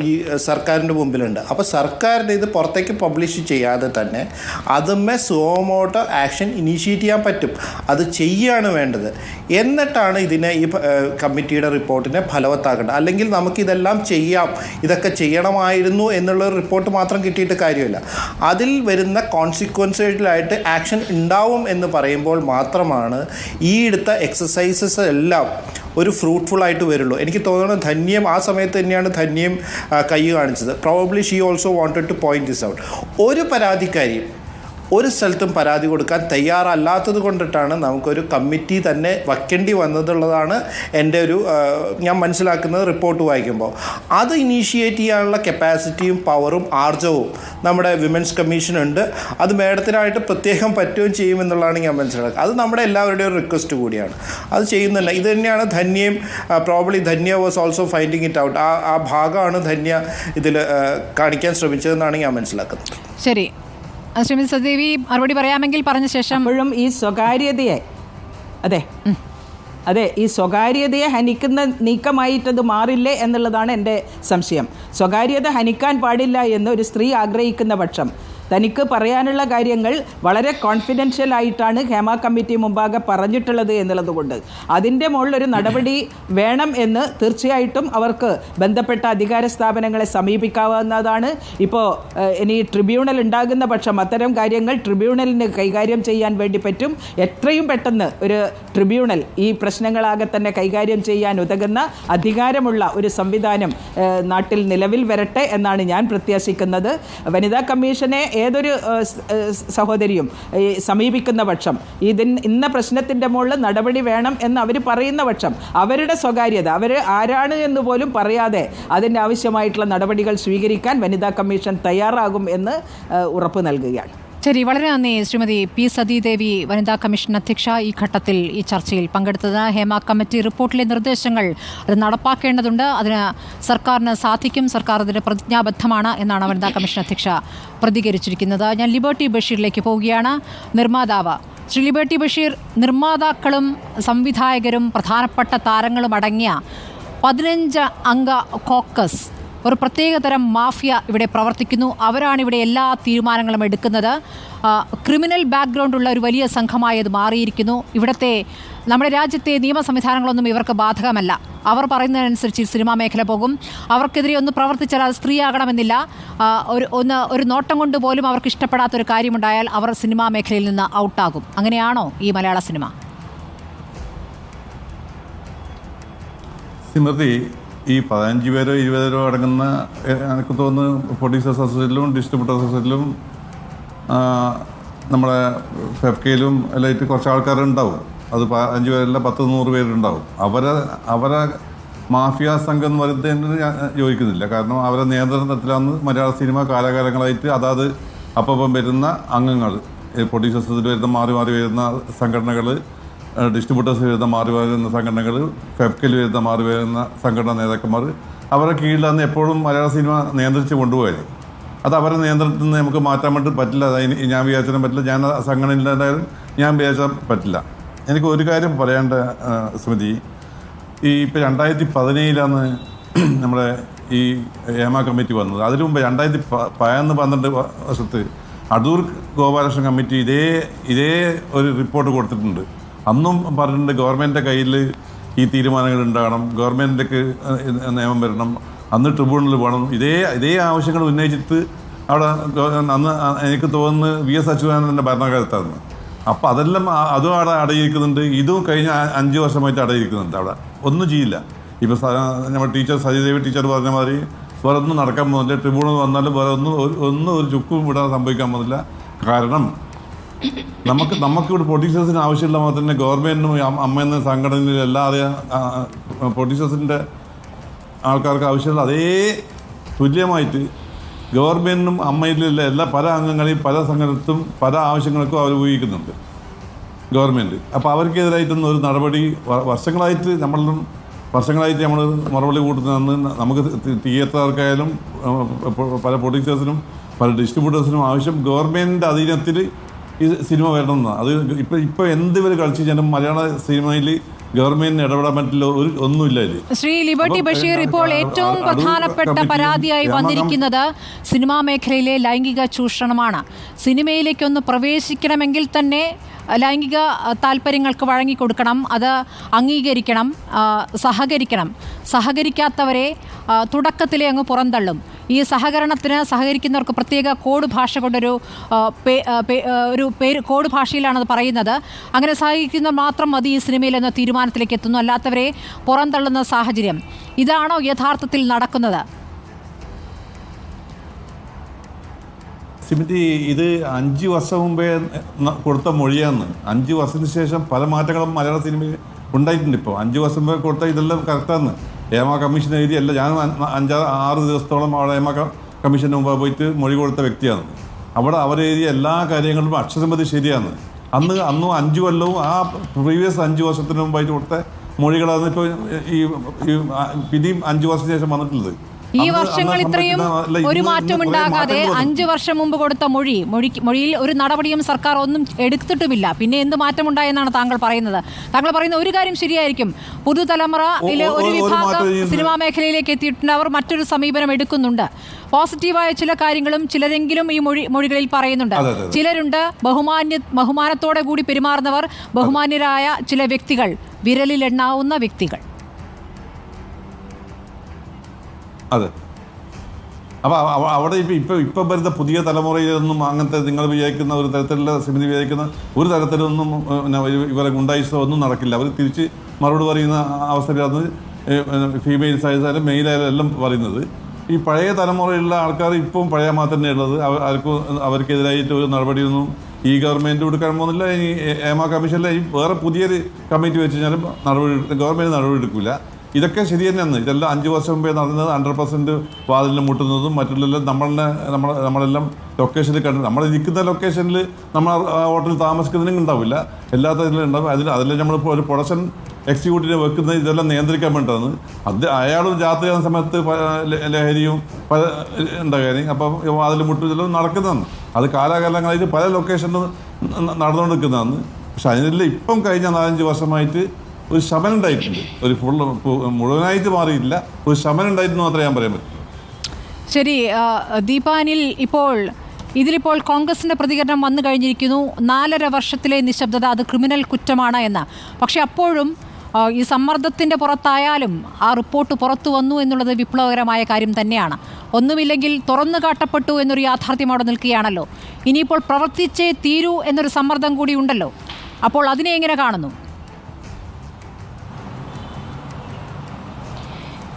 ഈ സർക്കാരിൻ്റെ മുമ്പിലുണ്ട്. അപ്പോൾ സർക്കാരിൻ്റെ ഇത് പുറത്തേക്ക് പബ്ലിഷ് ചെയ്യാതെ തന്നെ അതുമേ സുമോട്ടോ ആക്ഷൻ ഇനീഷ്യേറ്റ് ചെയ്യാൻ പറ്റും. അത് ചെയ്യുകയാണ് വേണ്ടത്. എന്നിട്ടാണ് ഇതിനെ ഈ കമ്മിറ്റിയുടെ റിപ്പോർട്ടിനെ ഫലവത്താക്കേണ്ടത്. അല്ലെങ്കിൽ നമുക്കിതെല്ലാം ചെയ്യാം, ഇതൊക്കെ ചെയ്യണമായിരുന്നു എന്നുള്ള റിപ്പോർട്ട് മാത്രം കിട്ടിയിട്ട് കാര്യമില്ല. അതിൽ വരുന്ന കോൺസിക്വൻസുകളായിട്ട് ആക്ഷൻ ഉണ്ടാവും എന്ന് പറയുമ്പോൾ മാത്രമാണ് ഈ എടുത്ത എക്സസൈസസ് എല്ലാം ഒരു ഫ്രൂട്ട്ഫുള്ളായിട്ട് വരുള്ളൂ. എനിക്ക് തോന്നുന്നു ധന്യം ആ സമയത്ത് തന്നെയാണ് ധന്യം കൈ കാണിച്ചത്. Probably she also wanted two point this out. ഒരു പരാതിക്കാരിയും ഒരു സ്ഥലത്തും പരാതി കൊടുക്കാൻ തയ്യാറല്ലാത്തത് കൊണ്ടിട്ടാണ് നമുക്കൊരു കമ്മിറ്റി തന്നെ വയ്ക്കേണ്ടി വന്നതുള്ളതാണ് എൻ്റെ ഒരു ഞാൻ മനസ്സിലാക്കുന്നത് റിപ്പോർട്ട് വായിക്കുമ്പോൾ. അത് ഇനീഷ്യേറ്റ് ചെയ്യാനുള്ള കപ്പാസിറ്റിയും പവറും ആർജവും നമ്മുടെ വിമൻസ് കമ്മീഷനുണ്ട്. അത് മേഡത്തിനായിട്ട് പ്രത്യേകം പറ്റുകയും ചെയ്യുമെന്നുള്ളതാണ് ഞാൻ മനസ്സിലാക്കുന്നത്. അത് നമ്മുടെ എല്ലാവരുടെയും ഒരു റിക്വസ്റ്റ് കൂടിയാണ്. അത് ചെയ്യുന്നില്ല. ഇത് തന്നെയാണ് ധന്യയും probably Dhanya was also finding it out. ആ ഭാഗമാണ് ധന്യ ഇതിൽ കാണിക്കാൻ ശ്രമിച്ചതെന്നാണ് ഞാൻ മനസ്സിലാക്കുന്നത്. ശരി, ശ്രീമതി സതീദേവി മറുപടി പറയാമെങ്കിൽ പറഞ്ഞ ശേഷം. അപ്പോഴും ഈ സ്വകാര്യതയെ അതെ ഈ സ്വകാര്യതയെ ഹനിക്കുന്ന നീക്കമായിട്ടത് മാറില്ലേ എന്നുള്ളതാണ് എൻ്റെ സംശയം. സ്വകാര്യത ഹനിക്കാൻ പാടില്ല എന്ന് ഒരു സ്ത്രീ ആഗ്രഹിക്കുന്ന പക്ഷം തനിക്ക് പറയാനുള്ള കാര്യങ്ങൾ വളരെ കോൺഫിഡൻഷ്യൽ ആയിട്ടാണ് ഹേമ കമ്മിറ്റി മുമ്പാകെ പറഞ്ഞിട്ടുള്ളത് എന്നുള്ളത് കൊണ്ട് അതിൻ്റെ മുകളിലൊരു നടപടി വേണം എന്ന് തീർച്ചയായിട്ടും അവർക്ക് ബന്ധപ്പെട്ട അധികാര സ്ഥാപനങ്ങളെ സമീപിക്കാവുന്നതാണ്. ഇപ്പോൾ ഇനി ട്രിബ്യൂണൽ ഉണ്ടാകുന്ന പക്ഷം അത്തരം കാര്യങ്ങൾ ട്രിബ്യൂണലിന് കൈകാര്യം ചെയ്യാൻ വേണ്ടി പറ്റും. എത്രയും പെട്ടെന്ന് ഒരു ട്രിബ്യൂണൽ ഈ പ്രശ്നങ്ങളാകെ തന്നെ കൈകാര്യം ചെയ്യാൻ ഉതകുന്ന അധികാരമുള്ള ഒരു സംവിധാനം നാട്ടിൽ നിലവിൽ വരട്ടെ എന്നാണ് ഞാൻ പ്രത്യാശിക്കുന്നത്. വനിതാ കമ്മീഷനെ ഏതൊരു സഹോദരിയും സമീപിക്കുന്ന പക്ഷം ഇന്ന പ്രശ്നത്തിൻ്റെ മുകളിൽ നടപടി വേണം എന്ന് അവർ പറയുന്ന പക്ഷം അവരുടെ സ്വകാര്യത അവർ ആരാണ് എന്ന് പോലും പറയാതെ അതിൻ്റെ ആവശ്യമായിട്ടുള്ള നടപടികൾ സ്വീകരിക്കാൻ വനിതാ കമ്മീഷൻ തയ്യാറാകും എന്ന് ഉറപ്പ് നൽകുകയാണ്. ശരി, വളരെ നന്ദി ശ്രീമതി പി സതീദേവി, വനിതാ കമ്മീഷൻ അധ്യക്ഷ, ഈ ഘട്ടത്തിൽ ഈ ചർച്ചയിൽ പങ്കെടുത്തത്. ഹേമ കമ്മിറ്റി റിപ്പോർട്ടിലെ നിർദ്ദേശങ്ങൾ അത് നടപ്പാക്കേണ്ടതുണ്ട്, അതിന് സർക്കാരിന് സാധിക്കും, സർക്കാർ അതിന് പ്രതിജ്ഞാബദ്ധമാണ് എന്നാണ് വനിതാ കമ്മീഷൻ അധ്യക്ഷ പ്രതികരിച്ചിരിക്കുന്നത്. ഞാൻ ലിബർട്ടി ബഷീറിലേക്ക് പോവുകയാണ്. നിർമ്മാതാവ് ശ്രീ ലിബർട്ടി ബഷീർ, നിർമ്മാതാക്കളും സംവിധായകരും പ്രധാനപ്പെട്ട താരങ്ങളും അടങ്ങിയ 15 അംഗ കോക്കസ്, ഒരു പ്രത്യേകതരം മാഫിയ ഇവിടെ പ്രവർത്തിക്കുന്നു. അവരാണ് ഇവിടെ എല്ലാ തീരുമാനങ്ങളും എടുക്കുന്നത്. ക്രിമിനൽ ബാക്ക്ഗ്രൗണ്ടുള്ള ഒരു വലിയ സംഘമായി അത് മാറിയിരിക്കുന്നു. ഇവിടുത്തെ നമ്മുടെ രാജ്യത്തെ നിയമ സംവിധാനങ്ങളൊന്നും ഇവർക്ക് ബാധകമല്ല. അവർ പറയുന്നതിനനുസരിച്ച് സിനിമാ മേഖല പോകും. അവർക്കെതിരെ ഒന്ന് പ്രവർത്തിച്ചാൽ അത് സ്ത്രീയാകണമെന്നില്ല. ഒരു നോട്ടം കൊണ്ട് പോലും അവർക്ക് ഇഷ്ടപ്പെടാത്തൊരു കാര്യമുണ്ടായാൽ അവർ സിനിമാ മേഖലയിൽ നിന്ന് ഔട്ടാകും. അങ്ങനെയാണോ ഈ മലയാള സിനിമ? സ്മൃതി, ഈ 15 പേരോ 20 പേരോ അടങ്ങുന്ന എനിക്ക് തോന്നുന്നു പ്രൊഡ്യൂസേഴ്സ് അസോസിയേഷനിലും ഡിസ്ട്രിബ്യൂട്ടേഴ്സ് അസോസിയേഷനിലും നമ്മുടെ ഫെഫ്കയിലും എല്ലായിട്ട് കുറച്ച് ആൾക്കാരുണ്ടാവും. അത് 5 പേരല്ല 10-100 പേരുണ്ടാവും. അവരെ മാഫിയ സംഘം എന്ന് പറയുന്നതിന് ഞാൻ യോജിക്കുന്നില്ല. കാരണം അവരെ നിയന്ത്രണത്തിലാണ് മലയാള സിനിമ കാലാകാലങ്ങളായിട്ട് അതാത് അപ്പം വരുന്ന അംഗങ്ങൾ, പ്രൊഡ്യൂസേഴ്സിൽ വരുന്ന മാറി വരുന്ന സംഘടനകൾ, ഡിസ്ട്രിബ്യൂട്ടേഴ്സ് വരുന്ന മാറി വരുന്ന സംഘടനകൾ, ഫെഫ്കയിൽ വരുന്ന മാറി വരുന്ന സംഘടനാ നേതാക്കന്മാർ, അവരുടെ കീഴിലാണ് എപ്പോഴും മലയാള സിനിമ നിയന്ത്രിച്ച് കൊണ്ടുപോയത്. അത് അവരുടെ നിയന്ത്രണത്തിൽ നിന്ന് നമുക്ക് മാറ്റാൻ വേണ്ടി പറ്റില്ല. ഞാൻ വിചാരിച്ചാലും പറ്റില്ല, ഞാൻ സംഘടനയിലുണ്ടായാലും ഞാൻ വിചാരിച്ചാൽ പറ്റില്ല. എനിക്ക് ഒരു കാര്യം പറയേണ്ട സ്മൃതി, ഈ ഇപ്പോൾ 2017 നമ്മുടെ ഈ ഹേമ കമ്മിറ്റി വന്നത്. അതിനു മുമ്പ് 2012 വർഷത്ത് അടൂർ ഗോപാലകൃഷ്ണൻ കമ്മിറ്റി ഇതേ ഒരു റിപ്പോർട്ട് കൊടുത്തിട്ടുണ്ട്. അന്നും പറഞ്ഞിട്ടുണ്ട് ഗവൺമെൻറ്റിൻ്റെ കയ്യിൽ ഈ തീരുമാനങ്ങൾ ഉണ്ടാകണം, ഗവൺമെൻറ്റിലേക്ക് നിയമം വരണം, അന്ന് ട്രിബ്യൂണൽ വേണം. ഇതേ ആവശ്യങ്ങൾ ഉന്നയിച്ചിട്ട് അവിടെ അന്ന് എനിക്ക് തോന്നുന്നു VS അച്യുതാനന്ദൻ്റെ ഭരണകാലത്തായിരുന്നു. അപ്പോൾ അതെല്ലാം അതും അവിടെ അടയിരിക്കുന്നുണ്ട്. ഇതും കഴിഞ്ഞ 5 വർഷമായിട്ട് അടയിരിക്കുന്നുണ്ട്. അവിടെ ഒന്നും ചെയ്യില്ല. ഇപ്പോൾ നമ്മുടെ ടീച്ചർ സജിദേവി ടീച്ചർ പറഞ്ഞ മാതിരി വേറെ ഒന്നും നടക്കാൻ പോകുന്നില്ല. ട്രിബ്യൂണൽ വന്നാലും വേറെ ഒന്നും ഒരു ചുക്കും വിടാതെ സംഭവിക്കാൻ പോകുന്നില്ല. കാരണം നമുക്കിവിടെ പ്രൊഡ്യൂസേഴ്സിന് ആവശ്യമുള്ള പോലെ തന്നെ ഗവൺമെൻറ്റിനും അമ്മയെന്ന സംഘടനയിലും എല്ലാതെ പ്രൊഡ്യൂസേഴ്സിൻ്റെ ആൾക്കാർക്ക് ആവശ്യമുള്ള അതേ തുല്യമായിട്ട് ഗവൺമെൻറ്റിനും അമ്മയിലുള്ള പല അംഗങ്ങളെയും പല സംഘടനത്തും പല ആവശ്യങ്ങൾക്കും അവർ ഉപയോഗിക്കുന്നുണ്ട് ഗവൺമെൻറ്. അപ്പോൾ അവർക്കെതിരായിട്ടൊന്നും ഒരു നടപടി വർഷങ്ങളായിട്ട് നമ്മൾ മറുപടി കൂട്ടുന്നതെന്ന് നമുക്ക് തിയേറ്ററുകാർക്കായാലും പല പ്രൊഡ്യൂസേഴ്സിനും പല ഡിസ്ട്രിബ്യൂട്ടേഴ്സിനും ആവശ്യം ഗവൺമെൻറ്റിൻ്റെ അധീനത്തിൽ ഈ സിനിമ വരണമെന്നാണ്. അത് ഇപ്പോൾ എന്തുവരെ കളിച്ചു കഴിഞ്ഞാലും മലയാള സിനിമയിൽ ഗവൺമെന്റിന് ഇടപെടാൻ പറ്റില്ല, ഒന്നുമില്ല. ശ്രീ ലിബർട്ടി ബഷീർ, ഇപ്പോൾ ഏറ്റവും പ്രധാനപ്പെട്ട പരാതിയായി വന്നിരിക്കുന്നത് സിനിമാ മേഖലയിലെ ലൈംഗിക ചൂഷണമാണ്. സിനിമയിലേക്കൊന്ന് പ്രവേശിക്കണമെങ്കിൽ തന്നെ ലൈംഗിക താല്പര്യങ്ങൾക്ക് വഴങ്ങിക്കൊടുക്കണം, അത് അംഗീകരിക്കണം, സഹകരിക്കാത്തവരെ തുടക്കത്തിലെ അങ്ങ് പുറന്തള്ളും. ഈ സഹകരിക്കുന്നവർക്ക് പ്രത്യേക കോഡ് ഭാഷ കൊണ്ടൊരു പേര് കോഡ് ഭാഷയിലാണത് പറയുന്നത്. അങ്ങനെ സഹകരിക്കുന്ന മാത്രം മതി ഈ സിനിമയിൽ എന്ന തീരുമാനത്തിലേക്ക് എത്തുന്നു, അല്ലാത്തവരെ പുറന്തള്ളുന്ന സാഹചര്യം. ഇതാണോ യഥാർത്ഥത്തിൽ നടക്കുന്നത്? സിമിതി, ഇത് 5 വർഷം മുമ്പേ കൊടുത്ത മൊഴിയാന്ന്. 5 വർഷത്തിന് ശേഷം പല മാറ്റങ്ങളും മലയാള സിനിമയിൽ ഉണ്ടായിട്ടുണ്ട്. ഇപ്പോൾ 5 വർഷം മുമ്പേ കൊടുത്ത ഇതെല്ലാം കറക്റ്റാന്ന്. ഹേമ കമ്മീഷൻ എഴുതിയല്ല, ഞാൻ 5-6 ദിവസത്തോളം അവിടെ ഹേമ കമ്മീഷന് മുമ്പ് പോയിട്ട് മൊഴി കൊടുത്ത വ്യക്തിയാണ്. അവിടെ അവരെഴുതിയ എല്ലാ കാര്യങ്ങളും അക്ഷരമതി ശരിയാണ്. അന്നും 5 കൊല്ലവും ആ പ്രീവിയസ് 5 വർഷത്തിന് മുമ്പായിട്ട് കൊടുത്ത മൊഴികളാണ് ഇപ്പോൾ ഈ പിന്നെയും 5 വർഷത്തിന് ശേഷം വന്നിട്ടുള്ളത്. ഈ വർഷങ്ങൾ ഇത്രയും ഒരു മാറ്റം ഉണ്ടാകാതെ 5 വർഷം മുമ്പ് കൊടുത്ത മൊഴിയിൽ ഒരു നടപടിയും സർക്കാർ ഒന്നും എടുത്തിട്ടുമില്ല. പിന്നെ എന്ത് മാറ്റമുണ്ടായെന്നാണ് താങ്കൾ പറയുന്നത്? താങ്കൾ പറയുന്ന ഒരു കാര്യം ശരിയായിരിക്കും, പുതുതലമുറയിലെ ഒരു വിഭാഗം സിനിമാ മേഖലയിലേക്ക് എത്തിയിട്ടുണ്ട്, അവർ മറ്റൊരു സമീപനം എടുക്കുന്നുണ്ട്. പോസിറ്റീവായ ചില കാര്യങ്ങളും ചിലരെങ്കിലും ഈ മൊഴികളിൽ പറയുന്നുണ്ട്. ചിലരുണ്ട് ബഹുമാനത്തോടെ കൂടി പെരുമാറുന്നവർ, ബഹുമാന്യരായ ചില വ്യക്തികൾ, വിരലിലെണ്ണാവുന്ന വ്യക്തികൾ. അതെ, അപ്പോൾ അവിടെ ഇപ്പം വരുന്ന പുതിയ തലമുറയിലൊന്നും അങ്ങനത്തെ നിങ്ങൾ വിചാരിക്കുന്ന ഒരു തരത്തിലുള്ള സമിതി വിചാരിക്കുന്ന ഒരു തരത്തിലൊന്നും ഇവരെ ഗുണ്ടായിസോ ഒന്നും നടക്കില്ല. അവർ തിരിച്ച് മറുപടി പറയുന്ന അവസ്ഥയിലാണ് ഫീമെയിൽസ് ആയാലും മെയിലായാലും എല്ലാം പറയുന്നത്. ഈ പഴയ തലമുറയിലുള്ള ആൾക്കാർ ഇപ്പം പഴയ മാ തന്നെ ഉള്ളത്. അവർക്കെതിരായിട്ട് ഒരു നടപടിയൊന്നും ഈ ഗവൺമെൻറ് കൊടുക്കാൻ പോകുന്നില്ല. ഈ ഹേമ കമ്മീഷനിലെ ഈ വേറെ പുതിയൊരു കമ്മിറ്റി വെച്ച് കഴിഞ്ഞാലും ഗവൺമെൻറ് നടപടി എടുക്കില്ല. ഇതൊക്കെ ശരി തന്നെയാണ്. ഇതെല്ലാം 5 വർഷം മുമ്പേ നടന്നത് 100% വാതിലിൽ മുട്ടുന്നതും മറ്റുള്ള നമ്മളെല്ലാം ലൊക്കേഷനിൽ കണ്ടു. നമ്മൾ ഇരിക്കുന്ന ലൊക്കേഷനിൽ നമ്മൾ ഹോട്ടലിൽ താമസിക്കുന്നതിനും ഉണ്ടാവില്ല, എല്ലാത്തിലും ഉണ്ടാവും. അതിൽ നമ്മളിപ്പോൾ ഒരു പ്രൊഡക്ഷൻ എക്സിക്യൂട്ടീവിനെ വെക്കുന്നത് ഇതെല്ലാം നിയന്ത്രിക്കാൻ വേണ്ടിയിട്ടാണ്. അയാൾ രാത്രി ആകുന്ന സമയത്ത് ലഹരിയും പല ഉണ്ടാകാനും അപ്പം വാതിൽ മുട്ടും ഇതെല്ലാം നടക്കുന്നതാണ്. അത് കാലാകാലങ്ങളായിട്ട് പല ലൊക്കേഷനിലും നടന്നുകൊണ്ടിരിക്കുന്നതാണ്. പക്ഷെ അതിനെല്ലാം ഇപ്പം കഴിഞ്ഞ 4-5 വർഷമായിട്ട് ഒരു ശമനം ഉണ്ടായിട്ടുണ്ട്. ഒരു മുഴുവനായിട്ട് മാറിയില്ല, ഒരു ശമനം ഉണ്ടായിരുന്നു മാത്രമേ ഞാൻ പറയാൻ പറ്റൂ. ശരി ദീപാനിൽ, ഇതിലിപ്പോൾ കോൺഗ്രസിൻ്റെ പ്രതികരണം വന്നു കഴിഞ്ഞിരിക്കുന്നു. 4.5 വർഷത്തിലെ നിശബ്ദത അത് ക്രിമിനൽ കുറ്റമാണ് എന്ന്. പക്ഷേ അപ്പോഴും ഈ സമ്മർദ്ദത്തിൻ്റെ പുറത്തായാലും ആ റിപ്പോർട്ട് പുറത്തു വന്നു എന്നുള്ളത് വിപ്ലവകരമായ കാര്യം തന്നെയാണ്. ഒന്നുമില്ലെങ്കിൽ തുറന്നു കാട്ടപ്പെട്ടു എന്നൊരു യാഥാർത്ഥ്യം അവിടെ നിൽക്കുകയാണല്ലോ. ഇനിയിപ്പോൾ പ്രവർത്തിച്ചേ തീരൂ എന്നൊരു സമ്മർദ്ദം കൂടി ഉണ്ടല്ലോ. അപ്പോൾ അതിനെ എങ്ങനെ കാണുന്നു?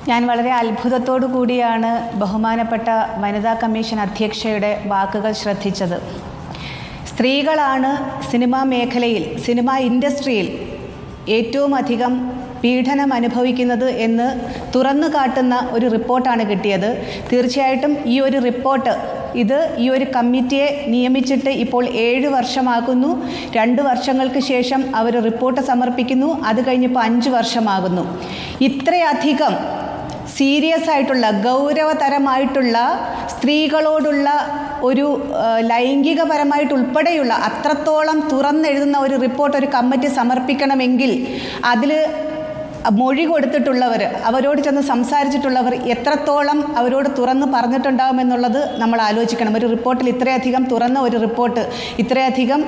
ഞാൻ വളരെ അത്ഭുതത്തോടു കൂടിയാണ് ബഹുമാനപ്പെട്ട വനിതാ കമ്മീഷൻ അധ്യക്ഷയുടെ വാക്കുകൾ ശ്രദ്ധിച്ചത്. സ്ത്രീകളാണ് സിനിമാ മേഖലയിൽ, സിനിമാ ഇൻഡസ്ട്രിയിൽ ഏറ്റവും അധികം പീഡനം അനുഭവിക്കുന്നത് എന്ന് തുറന്നു കാട്ടുന്ന ഒരു റിപ്പോർട്ടാണ് കിട്ടിയത്. തീർച്ചയായിട്ടും ഈ ഒരു റിപ്പോർട്ട് ഈ ഒരു കമ്മിറ്റിയെ നിയമിച്ചിട്ട് ഇപ്പോൾ 7 വർഷമാകുന്നു. 2 വർഷങ്ങൾക്ക് ശേഷം അവർ റിപ്പോർട്ട് സമർപ്പിക്കുന്നു. അത് കഴിഞ്ഞപ്പോൾ 5 വർഷമാകുന്നു. ഇത്രയധികം സീരിയസ് ആയിട്ടുള്ള ഗൗരവതരമായിട്ടുള്ള സ്ത്രീകളോടുള്ള ഒരു ലൈംഗികപരമായിട്ടുൾപ്പെടെയുള്ള അത്രത്തോളം തുറന്നെഴുതുന്ന ഒരു റിപ്പോർട്ട് ഒരു കമ്മിറ്റി സമർപ്പിക്കണമെങ്കിൽ അതിൽ മൊഴി കൊടുത്തിട്ടുള്ളവർ, അവരോട് ചെന്ന് സംസാരിച്ചിട്ടുള്ളവർ എത്രത്തോളം അവരോട് തുറന്ന് പറഞ്ഞിട്ടുണ്ടാകുമെന്നുള്ളത് നമ്മൾ ആലോചിക്കണം. ഒരു റിപ്പോർട്ടിൽ ഇത്രയധികം തുറന്ന ഒരു റിപ്പോർട്ട്, ഇത്രയധികം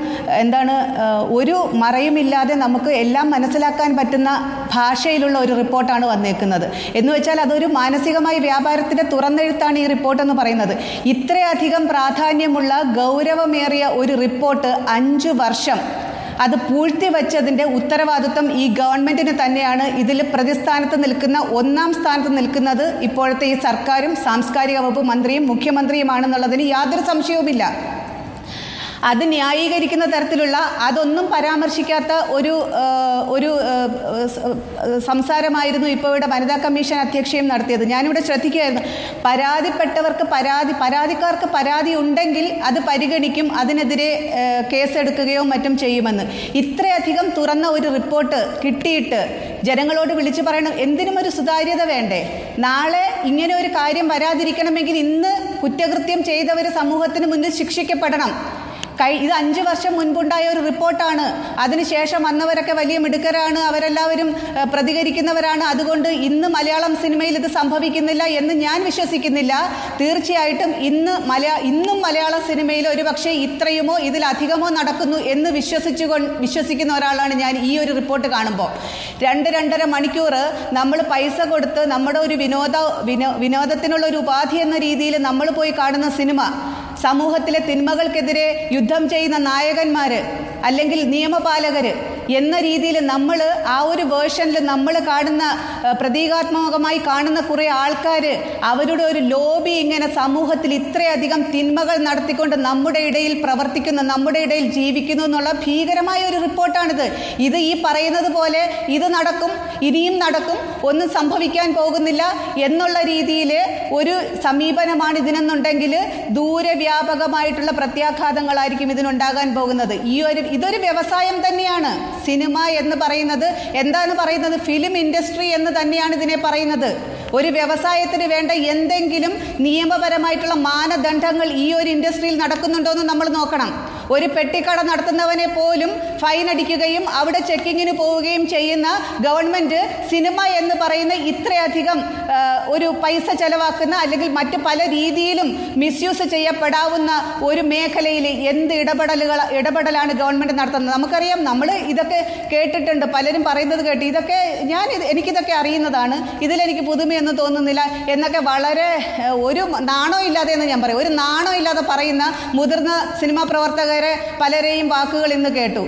ഒരു മറയുമില്ലാതെ നമുക്ക് എല്ലാം മനസ്സിലാക്കാൻ പറ്റുന്ന ഭാഷയിലുള്ള ഒരു റിപ്പോർട്ടാണ് വന്നേക്കുന്നത്. എന്ന് വെച്ചാൽ അതൊരു മാനസികമായ വ്യാപാരത്തിൻ്റെ തുറന്നെഴുത്താണ് ഈ റിപ്പോർട്ടെന്ന് പറയുന്നത്. ഇത്രയധികം പ്രാധാന്യമുള്ള ഗൗരവമേറിയ ഒരു റിപ്പോർട്ട് 5 വർഷം അത് പൂഴ്ത്തിവെച്ചതിൻ്റെ ഉത്തരവാദിത്വം ഈ ഗവൺമെൻറ്റിന് തന്നെയാണ്. ഇതിൽ പ്രതിസ്ഥാനത്ത് നിൽക്കുന്ന, 1ാം സ്ഥാനത്ത് നിൽക്കുന്നത് ഇപ്പോഴത്തെ ഈ സർക്കാരും സാംസ്കാരിക വകുപ്പ് മന്ത്രിയും മുഖ്യമന്ത്രിയുമാണെന്നുള്ളതിന് യാതൊരു സംശയവുമില്ല. അത് ന്യായീകരിക്കുന്ന തരത്തിലുള്ള, അതൊന്നും പരാമർശിക്കാത്ത ഒരു സംസാരമായിരുന്നു ഇപ്പോൾ ഇവിടെ വനിതാ കമ്മീഷൻ അധ്യക്ഷയും നടത്തിയത്. ഞാനിവിടെ ശ്രദ്ധിക്കുകയായിരുന്നു, പരാതിക്കാർക്ക് പരാതി ഉണ്ടെങ്കിൽ അത് പരിഗണിക്കും, അതിനെതിരെ കേസെടുക്കുകയോ മറ്റും ചെയ്യുമെന്ന്. ഇത്രയധികം തുറന്ന ഒരു റിപ്പോർട്ട് കിട്ടിയിട്ട് ജനങ്ങളോട് വിളിച്ചു പറയണം. എന്തിനും ഒരു സുതാര്യത വേണ്ടേ? നാളെ ഇങ്ങനെ ഒരു കാര്യം വരാതിരിക്കണമെങ്കിൽ ഇന്ന് കുറ്റകൃത്യം ചെയ്തവർ സമൂഹത്തിന് മുന്നിൽ ശിക്ഷിക്കപ്പെടണം. ഇത് 5 വർഷം മുൻപുണ്ടായ ഒരു റിപ്പോർട്ടാണ്. അതിനുശേഷം വന്നവരൊക്കെ വലിയ മിടുക്കരാണ്, അവരെല്ലാവരും പ്രതികരിക്കുന്നവരാണ്. അതുകൊണ്ട് ഇന്ന് മലയാളം സിനിമയിൽ ഇത് സംഭവിക്കുന്നില്ല എന്ന് ഞാൻ വിശ്വസിക്കുന്നില്ല. തീർച്ചയായിട്ടും ഇന്നും മലയാള സിനിമയിൽ ഒരുപക്ഷെ ഇത്രയുമോ ഇതിലധികമോ നടക്കുന്നു എന്ന് വിശ്വസിക്കുന്ന ഒരാളാണ് ഞാൻ. ഈ ഒരു റിപ്പോർട്ട് കാണുമ്പോൾ 2-2.5 മണിക്കൂർ നമ്മൾ പൈസ കൊടുത്ത് നമ്മുടെ ഒരു വിനോദത്തിനുള്ള ഒരു ഉപാധി എന്ന രീതിയിൽ നമ്മൾ പോയി കാണുന്ന സിനിമ, സമൂഹത്തിലെ തിന്മകൾക്കെതിരെ യുദ്ധം ചെയ്യുന്ന നായകന്മാർ അല്ലെങ്കിൽ നിയമപാലകർ എന്ന രീതിയിൽ നമ്മൾ ആ ഒരു വേർഷനിൽ നമ്മൾ കാണുന്ന, പ്രതീകാത്മകമായി കാണുന്ന കുറേ ആൾക്കാർ അവരുടെ ഒരു ലോബി ഇങ്ങനെ സമൂഹത്തിൽ ഇത്രയധികം തിന്മകൾ നടത്തിക്കൊണ്ട് നമ്മുടെ ഇടയിൽ പ്രവർത്തിക്കുന്നു, നമ്മുടെ ഇടയിൽ ജീവിക്കുന്നു എന്നുള്ള ഭീകരമായ ഒരു റിപ്പോർട്ടാണിത്. ഇത് ഈ പറയുന്നത് പോലെ ഇത് നടക്കും, ഇനിയും നടക്കും, ഒന്നും സംഭവിക്കാൻ പോകുന്നില്ല എന്നുള്ള രീതിയിൽ ഒരു സമീപനമാണ് ഇതിനെന്നുണ്ടെങ്കിൽ ദൂരവ്യാപകമായിട്ടുള്ള പ്രത്യാഘാതങ്ങളായിരിക്കും ഇതിനുണ്ടാകാൻ പോകുന്നത്. ഇതൊരു വ്യവസായം തന്നെയാണ്. സിനിമ എന്ന് പറയുന്നത് എന്താണ് പറയുന്നത്? ഫിലിം ഇൻഡസ്ട്രി എന്ന് തന്നെയാണ് ഇതിനെ പറയുന്നത്. ഒരു വ്യവസായത്തിന് വേണ്ട എന്തെങ്കിലും നിയമപരമായിട്ടുള്ള മാനദണ്ഡങ്ങൾ ഈ ഒരു ഇൻഡസ്ട്രിയിൽ നടക്കുന്നുണ്ടോ എന്ന് നമ്മൾ നോക്കണം. ഒരു പെട്ടിക്കട നടത്തുന്നവനെ പോലും ഫൈൻ അടിക്കുകയും അവിടെ ചെക്കിങ്ങിന് പോവുകയും ചെയ്യുന്ന ഗവൺമെൻറ് സിനിമ എന്ന് പറയുന്ന ഇത്രയധികം ഒരു പൈസ ചെലവാക്കുന്ന അല്ലെങ്കിൽ മറ്റ് പല രീതിയിലും മിസ്യൂസ് ചെയ്യപ്പെടാവുന്ന ഒരു മേഖലയിൽ എന്ത് ഇടപെടലാണ് ഗവൺമെൻറ് നടത്തുന്നത്? നമുക്കറിയാം, നമ്മൾ ഇതൊക്കെ കേട്ടിട്ടുണ്ട്, പലരും പറയുന്നത് കേട്ട്, എനിക്കിതൊക്കെ അറിയുന്നതാണ്, ഇതിലെനിക്ക് പുതുമയൊന്നും തോന്നുന്നില്ല എന്നൊക്കെ വളരെ ഒരു നാണോ ഇല്ലാതെ എന്ന് ഞാൻ പറയും, ഒരു നാണോ ഇല്ലാതെ പറയുന്ന മുതിർന്ന സിനിമാ പ്രവർത്തകരെ പലരെയും വാക്കുകൾ ഇന്ന് കേട്ടു.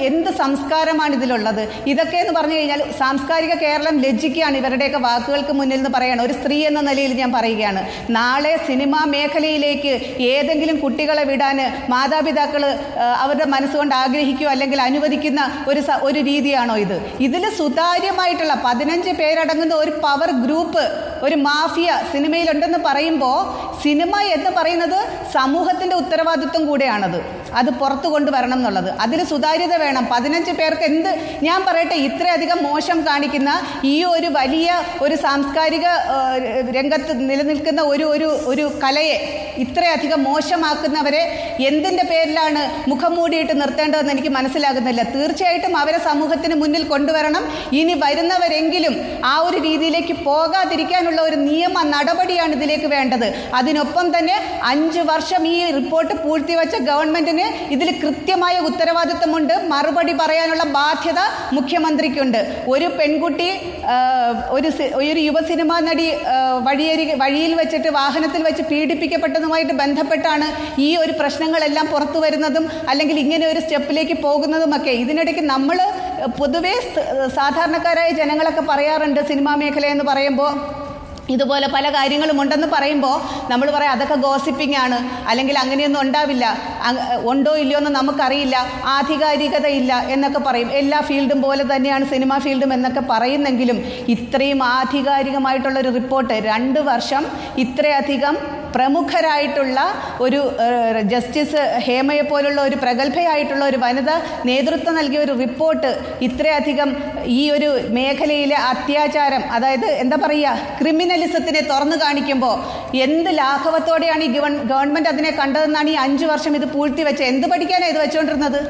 എന്ത് സംസ്കാരമാണ് ഇതിലുള്ളത്? ഇതൊക്കെ എന്ന് പറഞ്ഞു കഴിഞ്ഞാൽ സാംസ്കാരിക കേരളം ലജ്ജിക്കുകയാണ് ഇവരുടെയൊക്കെ വാക്കുകൾക്ക് മുന്നിൽ നിന്ന് പറയാണ്. ഒരു സ്ത്രീ എന്ന നിലയിൽ ഞാൻ പറയുകയാണ്, നാളെ സിനിമാ മേഖലയിലേക്ക് ഏതെങ്കിലും കുട്ടികളെ വിടാൻ മാതാപിതാക്കൾ അവരുടെ മനസ്സുകൊണ്ട് ആഗ്രഹിക്കുകയോ അല്ലെങ്കിൽ അനുവദിക്കുന്ന ഒരു രീതിയാണോ ഇത്? ഇതിൽ സുതാര്യമായിട്ടുള്ള 15 പേരടങ്ങുന്ന ഒരു പവർ ഗ്രൂപ്പ്, ഒരു മാഫിയ സിനിമയിലുണ്ടെന്ന് പറയുമ്പോൾ സിനിമ എന്ന് പറയുന്നത് സമൂഹത്തിൻ്റെ ഉത്തരവാദിത്വം കൂടെയാണത്. അത് പുറത്തു കൊണ്ടുവരണം എന്നുള്ളത്, അതിൽ സുതാര്യത വേണം. 15 പേർക്ക് ഞാൻ പറയട്ടെ, ഇത്രയധികം മോശം കാണിക്കുന്ന ഈ ഒരു വലിയ ഒരു സാംസ്കാരിക രംഗത്ത് നിലനിൽക്കുന്ന ഒരു കലയെ ഇത്രയധികം മോശമാക്കുന്നവരെ എന്തിൻ്റെ പേരിലാണ് മുഖം മൂടിയിട്ട് നിർത്തേണ്ടതെന്ന് എനിക്ക് മനസ്സിലാകുന്നില്ല. തീർച്ചയായിട്ടും അവരെ സമൂഹത്തിന് മുന്നിൽ കൊണ്ടുവരണം. ഇനി വരുന്നവരെങ്കിലും ആ ഒരു രീതിയിലേക്ക് പോകാതിരിക്കാനുള്ള ഒരു നിയമ നടപടിയാണ് ഇതിലേക്ക് വേണ്ടത്. അതിനൊപ്പം തന്നെ 5 വർഷം ഈ റിപ്പോർട്ട് പൂഴ്ത്തിവെച്ച ഗവൺമെൻറ്റിന് ഇതിൽ കൃത്യമായ ഉത്തരവാദിത്വമുണ്ട്. മറുപടി പറയാനുള്ള ബാധ്യത മുഖ്യമന്ത്രിക്കുണ്ട്. ഒരു പെൺകുട്ടി ഒരു യുവ സിനിമാ നടി വഴിയിൽ വെച്ചിട്ട് വാഹനത്തിൽ വെച്ച് പീഡിപ്പിക്കപ്പെട്ടതുമായിട്ട് ബന്ധപ്പെട്ടാണ് ഈ ഒരു പ്രശ്നങ്ങളെല്ലാം പുറത്തു വരുന്നതും അല്ലെങ്കിൽ ഇങ്ങനെ ഒരു സ്റ്റെപ്പിലേക്ക് പോകുന്നതുമൊക്കെ. ഇതിനിടയ്ക്ക് നമ്മൾ പൊതുവേ സാധാരണക്കാരായ ജനങ്ങളൊക്കെ പറയാറുണ്ട്, സിനിമാ മേഖല എന്ന് പറയുമ്പോൾ ഇതുപോലെ പല കാര്യങ്ങളും ഉണ്ടെന്ന് പറയുമ്പോൾ നമ്മൾ പറയാം അതൊക്കെ ഗോസിപ്പിംഗ് ആണ്, അല്ലെങ്കിൽ അങ്ങനെയൊന്നും ഉണ്ടാവില്ല, ഉണ്ടോ ഇല്ലയോ എന്ന് നമുക്കറിയില്ല, ആധികാരികതയില്ല എന്നൊക്കെ പറയും. എല്ലാ ഫീൽഡും പോലെ തന്നെയാണ് സിനിമാ ഫീൽഡും എന്നൊക്കെ പറയുന്നെങ്കിലും ഇത്രയും ആധികാരികമായിട്ടുള്ളൊരു റിപ്പോർട്ട് 2 വർഷം ഇത്രയധികം പ്രമുഖരായിട്ടുള്ള ഒരു ജസ്റ്റിസ് ഹേമയെ പോലുള്ള ഒരു പ്രഗത്ഭയായിട്ടുള്ള ഒരു വനിത നേതൃത്വം നൽകിയ ഒരു റിപ്പോർട്ട് ഇത്രയധികം ഈ ഒരു മേഖലയിലെ അത്യാചാരം, അതായത് എന്താ പറയുക, ക്രിമിനലിസത്തിനെ തുറന്നു കാണിക്കുമ്പോൾ എന്ത് ലാഘവത്തോടെയാണ് ഈ ഗവൺമെൻറ് അതിനെ കണ്ടതെന്നാണ് ഈ 5 വർഷം ഇത് പൂഴ്ത്തി വെച്ച്. എന്ത് പഠിക്കാനാണ് ഇത് വെച്ചുകൊണ്ടിരുന്നത്?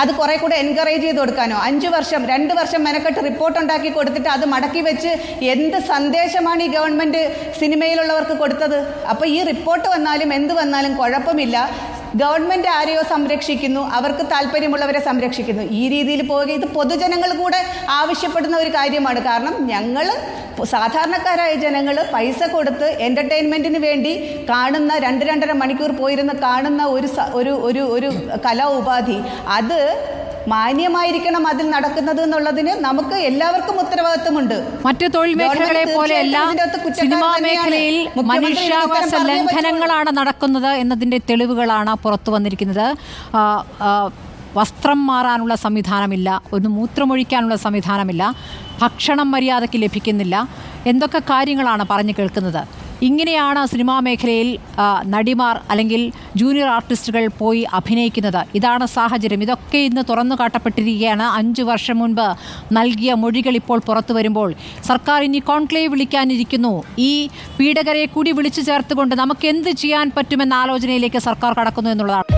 അത് കുറെ കൂടെ എൻകറേജ് ചെയ്ത് കൊടുക്കാനോ? 2 വർഷം മെനക്കെട്ട് റിപ്പോർട്ട് ഉണ്ടാക്കി കൊടുത്തിട്ട് അത് മടക്കി വെച്ച് എന്ത് സന്ദേശമാണ് ഈ ഗവൺമെൻറ് സിനിമയിലുള്ളവർക്ക് കൊടുത്തത്? അപ്പോൾ ഈ റിപ്പോർട്ട് വന്നാലും എന്ത് വന്നാലും കുഴപ്പമില്ല, ഗവൺമെൻറ് ആരെയോ സംരക്ഷിക്കുന്നു, അവർക്ക് താല്പര്യമുള്ളവരെ സംരക്ഷിക്കുന്നു. ഈ രീതിയിൽ പോവുക ഇത് പൊതുജനങ്ങൾ കൂടെ ആവശ്യപ്പെടുന്ന ഒരു കാര്യമാണ്. കാരണം ഞങ്ങൾ സാധാരണക്കാരായ ജനങ്ങൾ പൈസ കൊടുത്ത് എൻ്റർടൈൻമെൻറ്റിന് വേണ്ടി കാണുന്ന 2-2.5 മണിക്കൂർ പോയിരുന്ന് കാണുന്ന ഒരു കലാ ഉപാധി, അത് മാന്യമായിരിക്കണം അതിൽ നടക്കുന്നത് എന്നുള്ളതിന് നമുക്ക് എല്ലാവർക്കും ഉത്തരവാദിത്വമുണ്ട്. മറ്റു തൊഴിൽ മേഖലകളെ പോലെയല്ല സിനിമാ മേഖലയിൽ മനുഷ്യാവകാശ ലംഘനങ്ങളാണ് നടക്കുന്നത് എന്നതിൻ്റെ തെളിവുകളാണ് പുറത്തു വന്നിരിക്കുന്നത്. വസ്ത്രം മാറാനുള്ള സംവിധാനമില്ല, ഒന്ന് മൂത്രമൊഴിക്കാനുള്ള സംവിധാനമില്ല, ഭക്ഷണം മര്യാദയ്ക്ക് ലഭിക്കുന്നില്ല, എന്തൊക്കെ കാര്യങ്ങളാണ് പറഞ്ഞു കേൾക്കുന്നത്. ഇങ്ങനെയാണ് സിനിമാ മേഖലയിൽ നടിമാർ അല്ലെങ്കിൽ ജൂനിയർ ആർട്ടിസ്റ്റുകൾ പോയി അഭിനയിക്കുന്നത്. ഇതാണ് സാഹചര്യം. ഇതൊക്കെ ഇന്ന് തുറന്നു കാട്ടപ്പെട്ടിരിക്കുകയാണ്. 5 വർഷം മുൻപ് നൽകിയ മൊഴികൾ ഇപ്പോൾ പുറത്തു വരുമ്പോൾ സർക്കാർ ഇനി കോൺക്ലേവ് വിളിക്കാനിരിക്കുന്നു. ഈ പീഡകരെ കൂടി വിളിച്ചു ചേർത്തുകൊണ്ട് നമുക്ക് എന്ത് ചെയ്യാൻ പറ്റുമെന്ന ആലോചനയിലേക്ക് സർക്കാർ കടക്കുന്നു എന്നുള്ളതാണ്.